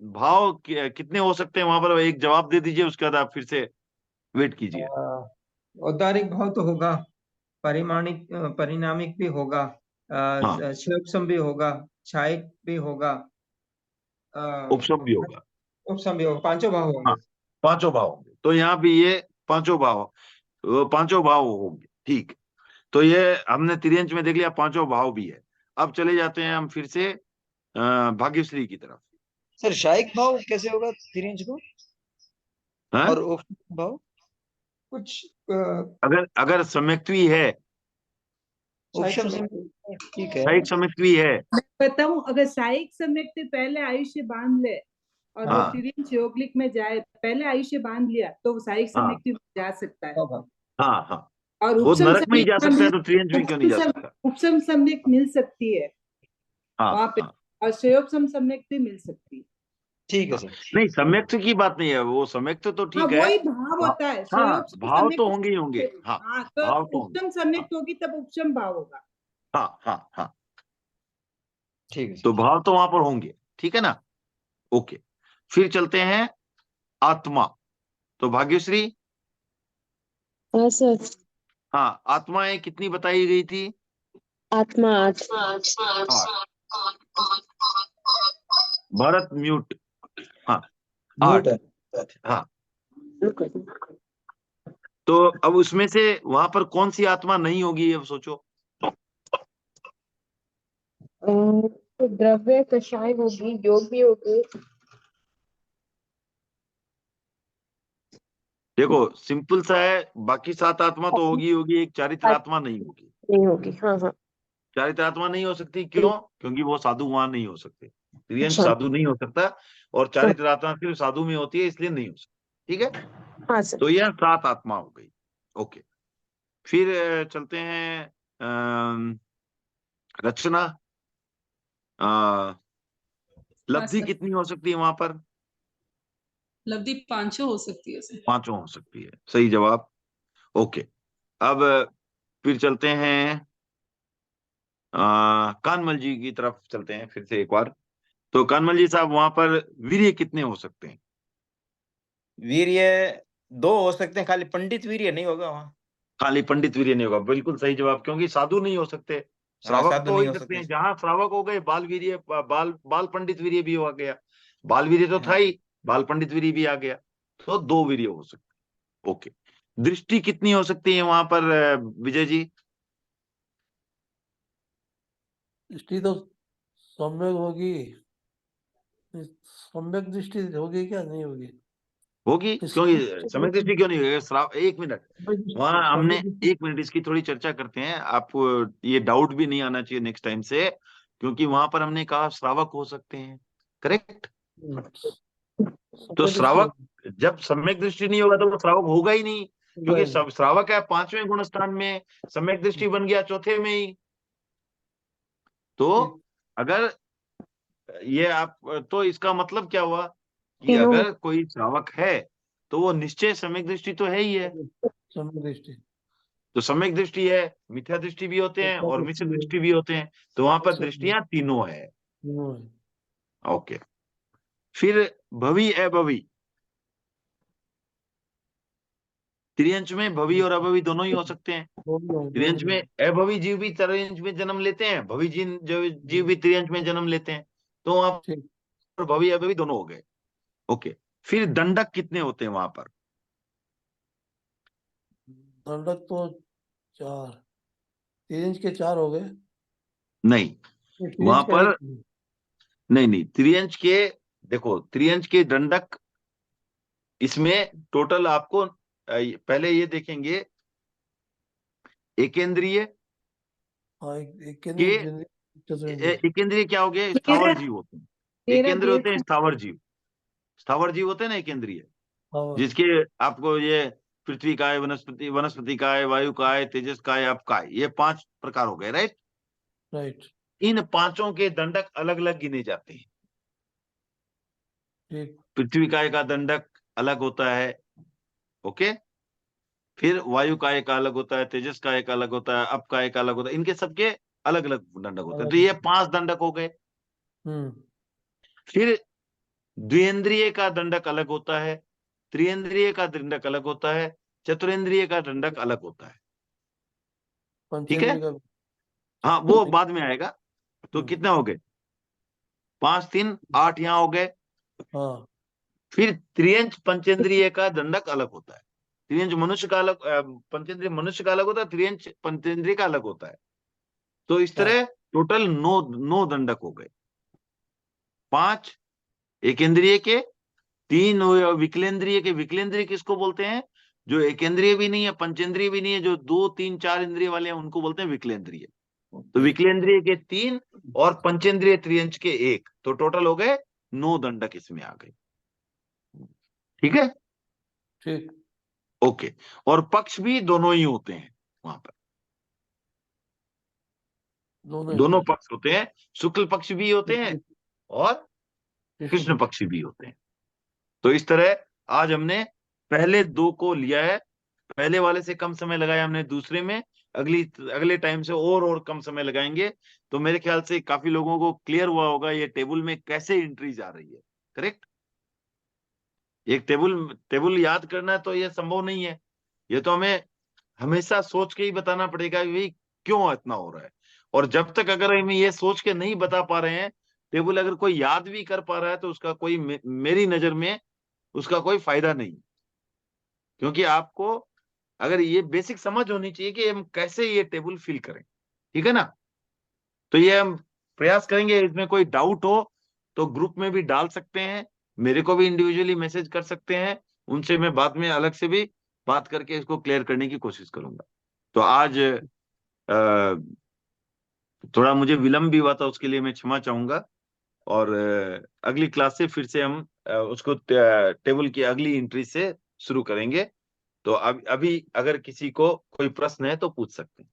भाव कितने हो सकते हैं वहां पर? एक जवाब दे दीजिए, उसके बाद आप फिर से वेट कीजिए। औदारिक भाव तो होगा, परिणामिक भी होगा, हाँ, क्षयोपशम भी होगा, क्षायिक भी होगा, उपशम भी होगा। उपशम भी होगा, पांचों भाव हाँ, होंगे। पांचों भाव होंगे, तो यहाँ भी ये पांचों भाव होंगे। ठीक, तो ये हमने त्रियंच में देख लिया, पांचों भाव भी है। अब चले जाते हैं हम फिर से भाग्यश्री की तरफ। सर शायिक भाव कैसे होगा तिरंज को, हाँ? और उपशम भाव? कुछ अगर सम्यक्त्वी है, उपशम शायद ठीक है। शायिक सम्यक्त्वी है। बताऊं, अगर साइक सम्यक से पहले आयुष्य बांध ले और वो हाँ तिरिंच योगलिक में जाए, पहले आयुष्य बांध लिया तो वो साइक हाँ सम्यक जा सकता है। हाँ हाँ, और वो उपशम नरक में ही जा सम्यक सकता है, तो त्रियंच में क्यों नहीं जा सकता? उपशम सम्यक मिल सकती है हाँ वहां पे, हाँ और क्षयोपशम सम्यक भी मिल सकती है। ठीक है हाँ, सर। नहीं सम्यक्त की बात नहीं है, वो सम्यक्त तो हाँ, ठीक है। वही भाव होता है, हाँ, क्षयोपशम भाव सम्यक तो होंगे ही होंगे। हाँ, हाँ, तो भाव तो होंगे। उपशम सम्यक होगी तब उपशम भाव होगा। हाँ हाँ हाँ, ठीक है तो सर। भाव तो वहां पर होंगे। ठीक है ना? ओके, फिर चलते हैं आत्मा। तो भाग्यश्री, हाँ सर। हाँ, आत्माएं कितनी बताई गई थी? आत्मा 8। 8। भारत म्यूट। हाँ, म्यूट 8। है। हाँ, तो अब उसमें से वहां पर कौन सी आत्मा नहीं होगी, अब सोचो। तो द्रव्य कषाय होगी, योग भी होगी। देखो सिंपल सा है, बाकी 7 आत्मा तो होगी होगी, एक चारित्र आत्मा नहीं होगी। नहीं होगी, हाँ हाँ। चारित्र आत्मा नहीं हो सकती, क्यों? क्योंकि वो साधु वहां नहीं हो सकते, त्रियंश अच्छा। साधु नहीं हो सकता, और चारित्र आत्मा सिर्फ साधु में होती है, इसलिए नहीं हो सकती। ठीक है, हाँ सर। तो यह 7 आत्मा हो गई। ओके, फिर चलते हैं रचना। हाँ लब्धि सर, कितनी हो सकती है वहां पर? लब्धि 500 हो सकती है सर। 5 हो सकती है, सही जवाब। ओके, अब फिर चलते हैं कानमल जी की तरफ, चलते हैं फिर से एक बार। तो कानमल जी साहब, वहां पर वीर्य कितने हो सकते हैं? वीर्य 2 हो सकते हैं, खाली पंडित वीर्य नहीं होगा वहाँ। खाली पंडित वीर्य नहीं होगा, बिल्कुल सही जवाब, क्योंकि साधु नहीं हो सकते। हाँ, श्रावक साधु तो हो नहीं ही हो सकते सकते। हैं, जहां श्रावक हो गए बाल वीर्य, बाल पंडित वीर्य भी हो गया। बाल वीर्य तो था हाँ, ही, बाल पंडित वीर्य भी आ गया, तो 2 वीर्य हो सकते। ओके, दृष्टि कितनी हो सकती है वहां पर विजय जी? दृष्टि तो सम्यक होगी, सम्यक दृष्टि होगी क्या, नहीं होगी? होगी, क्योंकि समय दृष्टि क्यों नहीं होगी? श्राव, एक मिनट, वहां हमने, सम्यक दृष्टि। 1 मिनट इसकी थोड़ी चर्चा करते हैं। आप ये डाउट भी नहीं आना चाहिए नेक्स्ट टाइम से, क्योंकि वहां पर हमने कहा श्रावक हो सकते हैं, करेक्ट? तो सम्यक दृष्टि श्रावक, जब सम्यक दृष्टि नहीं होगा तो वो श्रावक होगा ही नहीं, क्योंकि श्रावक है 5वें गुण स्थान में, सम्यक दृष्टि बन गया 4थे में ही। तो अगर ये आप, तो इसका मतलब क्या हुआ कि तीनों अगर कोई श्रावक है तो वो निश्चय सम्यक दृष्टि तो है ही है। सम्यक दृष्टि। तो सम्यक दृष्टि है, मिथ्या दृष्टि भी होते हैं और मिश्र दृष्टि भी होते हैं, तो वहां पर दृष्टियां तीनों है। ओके, फिर भवी अभवी, त्रियंच में भवी और अभवी दोनों ही हो सकते हैं। त्रियंच में अभवी जीव भी त्रियंच में जन्म लेते हैं, भवी जीव भी त्रियंच में जन्म लेते हैं, तो वहां पर भवी अभवी दोनों हो गए। ओके, फिर दंडक कितने होते हैं वहां पर? दंडक तो 4, 3 इंच के 4 हो गए। नहीं, 3 वहां इंच का पर 1। नहीं, त्रियंच के, देखो त्रियंच के दंडक, इसमें टोटल आपको पहले ये देखेंगे, एकेंद्रीय हाँ, एक के, चतुरेंद्रीय। एकेंद्रीय क्या हो गए? स्थावर जीव होते हैं। एकेंद्रीय होते हैं स्थावर जीव, स्थावर जीव होते हैं ना एकेंद्रीय, जिसके आपको ये पृथ्वी काय, वनस्पति काय, वायु काय, तेजस काय, अप काय, ये 5 प्रकार हो गए, राइट? राइट। इन 5 के दंडक अलग अलग गिने जाते हैं। ठीक। पृथ्वी काय का दंडक अलग होता है, ओके। फिर वायु काय का अलग होता है, तेजस काय का अलग होता है, अप काय का अलग होता है, इनके सबके अलग अलग दंडक होते हैं। तो ये 5 दंडक हो गए। फिर द्विएंद्रिय का दंडक अलग होता है, त्रिएंद्रिय का दंडक अलग होता है, चतुरेंद्रिय का दंडक अलग होता है, ठीक है? हाँ, वो बाद में आएगा। तो कितने हो गए? 5 3 8 यहाँ हो गए। हाँ। फिर त्रियंच पंचेंद्रिय का दंडक अलग होता है। त्रियंच मनुष्य का अलग, पंचेंद्रिय मनुष्य का अलग होता है, त्रियंच पंचेंद्रिय का अलग होता है। तो इस तरह टोटल 9 दंडक हो गए। 5 एकेंद्रिय के, 3 विकलेंद्रिय के। विकलेंद्रिय किसको बोलते हैं? जो एकेंद्रिय भी नहीं है, पंचेंद्रिय भी नहीं है, जो 2 3 4 इंद्रिय वाले हैं, उनको बोलते हैं विकलेंद्रिय। तो विकलेंद्रिय के 3 और पंचेंद्रिय त्रियंच के 1, तो टोटल हो गए 9 दंडक इसमें आ गए, ठीक है? ठीक। ओके, और पक्ष भी दोनों ही होते हैं वहां पर, दोनों पक्ष होते हैं, शुक्ल पक्ष भी होते हैं और कृष्ण पक्ष भी होते हैं। तो इस तरह आज हमने पहले 2 को लिया है, पहले वाले से कम समय लगाया हमने दूसरे में, अगले टाइम से और कम समय लगाएंगे। तो मेरे ख्याल से काफी लोगों को क्लियर हुआ होगा ये टेबल में कैसे एंट्रीज आ रही है, करेक्ट? एक टेबल याद करना तो ये संभव नहीं है, ये तो हमें हमेशा सोच के ही बताना पड़ेगा कि भाई क्यों इतना हो रहा है। और जब तक अगर हम ये सोच के नहीं बता पा रहे हैं टेबल, अगर कोई याद भी कर पा रहा है तो उसका कोई मेरी नजर में उसका कोई फायदा नहीं, क्योंकि आपको अगर ये बेसिक समझ होनी चाहिए कि हम कैसे ये टेबल फिल करें, ठीक है ना? तो ये हम प्रयास करेंगे। इसमें कोई डाउट हो तो ग्रुप में भी डाल सकते हैं, मेरे को भी इंडिविजुअली मैसेज कर सकते हैं, उनसे मैं बाद में अलग से भी बात करके इसको क्लियर करने की कोशिश करूंगा। तो आज थोड़ा मुझे विलंब भी हुआ था, उसके लिए मैं क्षमा चाहूंगा। और अगली क्लास से फिर से हम उसको टेबल की अगली एंट्री से शुरू करेंगे। तो अभी अगर किसी को कोई प्रश्न है तो पूछ सकते हैं।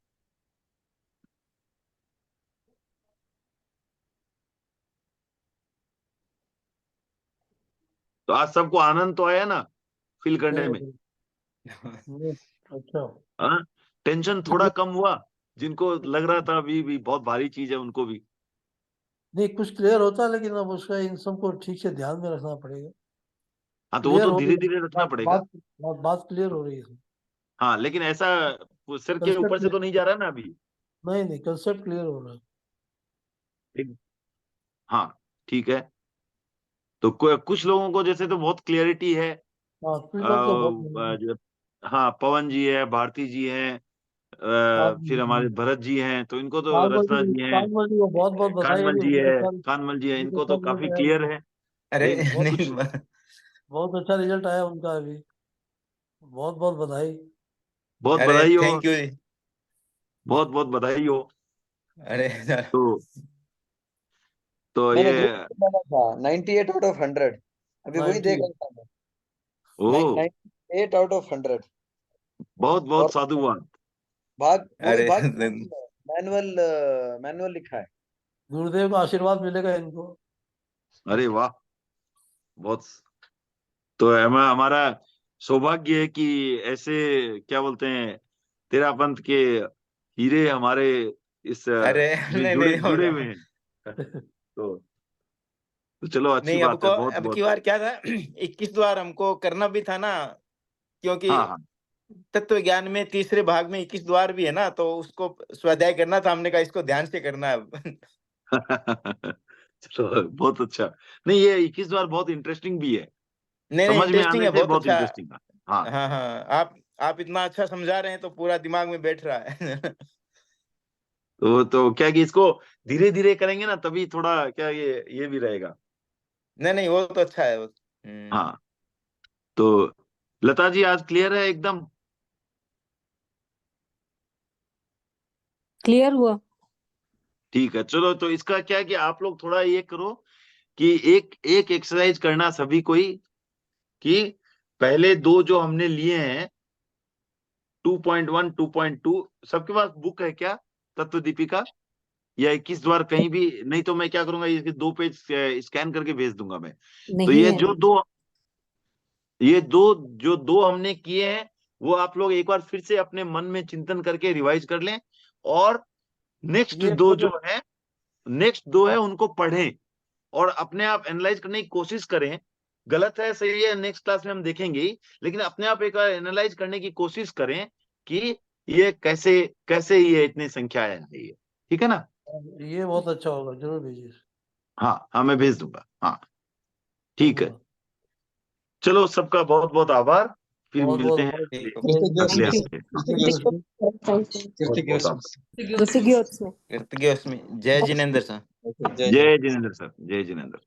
तो आज सबको आनंद तो आया ना फिल करने में? अच्छा। हाँ, टेंशन थोड़ा कम हुआ? जिनको लग रहा था अभी भी बहुत भारी चीज है उनको भी? नहीं, कुछ क्लियर होता है, लेकिन अब उसका इन सबको ठीक से ध्यान में रखना पड़ेगा। हाँ, तो वो तो धीरे धीरे रखना पड़ेगा। बात क्लियर हो रही है। हाँ, लेकिन ऐसा सिर के ऊपर कंसेप्ट से तो नहीं जा रहा ना अभी? नहीं, कंसेप्ट क्लियर हो रहा है। हाँ, ठीक है। तो कुछ लोगों को जैसे तो बहुत क्लियरिटी है। हाँ, कुछ लोग तो बहुत हाँ, पवन जी है, भारती जी हैं, फिर हमारे भरत जी हैं, तो इनको तो रचना जी हैं, कानमल जी को बहुत बहुत बधाई कानमल अभी जी है, बहुत कानमल जी है, इनको अच्छा तो काफी रिजल्ट आया। क्लियर है। अरे लेकिन नहीं, बहुत अच्छा रिजल्ट आया उनका अभी। बहुत बहुत बधाई। बहुत अरे बधाई हो, थैंक यू। बहुत बहुत बधाई हो। अरे तो मैंने ये डाला था 98 आउट ऑफ 100, अभी वही देख रहा था मैं। ओ 98 आउट ऑफ 100। बहुत बहुत और साधुवाद। वही अरे भाग मैनुअल मैनुअल लिखा है। गुरुदेव का आशीर्वाद मिलेगा इनको। अरे वाह, बहुत। तो हमारा सौभाग्य है कि ऐसे क्या बोलते हैं तेरा पंथ के हीरे हमारे इस अरे में नहीं हो जुड़े गया। हुए हैं। तो चलो अच्छी नहीं, बात है, बहुत अब बहुत। की बार क्या था 21 द्वार हमको करना भी था ना, क्योंकि हाँ हाँ तत्व ज्ञान में तीसरे भाग में 21 द्वार भी है ना, तो उसको स्वाध्याय करना था। हमने कहा इसको ध्यान से करना है अब। चलो बहुत अच्छा। नहीं, ये 21 बार बहुत इंटरेस्टिंग भी है, नहीं समझ में इंटरेस्टिंग आने है, से बहुत बहुत अच्छा। इंटरेस्टिंग है। हाँ हाँ हाँ, आप इतना अच्छा समझा रहे हैं तो पूरा दिमाग में बैठ रहा है। तो क्या कि इसको धीरे धीरे करेंगे ना, तभी थोड़ा क्या ये भी रहेगा। नहीं वो तो अच्छा है वो। हाँ, तो लता जी आज क्लियर है एकदम? क्लियर हुआ। ठीक है, चलो। तो इसका क्या है कि आप लोग थोड़ा ये करो कि एक एक एक्सरसाइज करना सभी को ही, कि पहले दो जो हमने लिए हैं 2.1 2.2, सबके पास बुक है क्या तत्व दीपिका, या 21 द्वार कहीं भी नहीं? तो मैं क्या करूंगा, इसके 2 पेज स्कैन करके भेज दूंगा मैं। तो नहीं है। ये जो दो हमने किए हैं, वो आप लोग एक बार फिर से अपने मन में चिंतन करके रिवाइज कर लें, और नेक्स्ट ये दो पूरा जो है उनको पढ़ें और अपने आप एनालाइज करने की कोशिश करें। गलत है सही है नेक्स्ट क्लास में हम देखेंगे ही, लेकिन अपने आप एक बार एनालाइज करने की कोशिश करें कि ये कैसे कैसे ये इतनी संख्या है ये। ठीक है ना? ये बहुत अच्छा होगा, जरूर भेजिए। हाँ हाँ, मैं भेज दूंगा। हाँ ठीक है, धन्यवाद। चलो सबका बहुत बहुत आभार, फिर बहुत मिलते बहुत हैं कृतज्ञ अगले स्मृति, हफ्ते। कृतज्ञ स्मृति। कृतज्ञ उसमें जय जिनेन्द्र सर। जय जिनेन्द्र सर, जय जिनेन्द्र।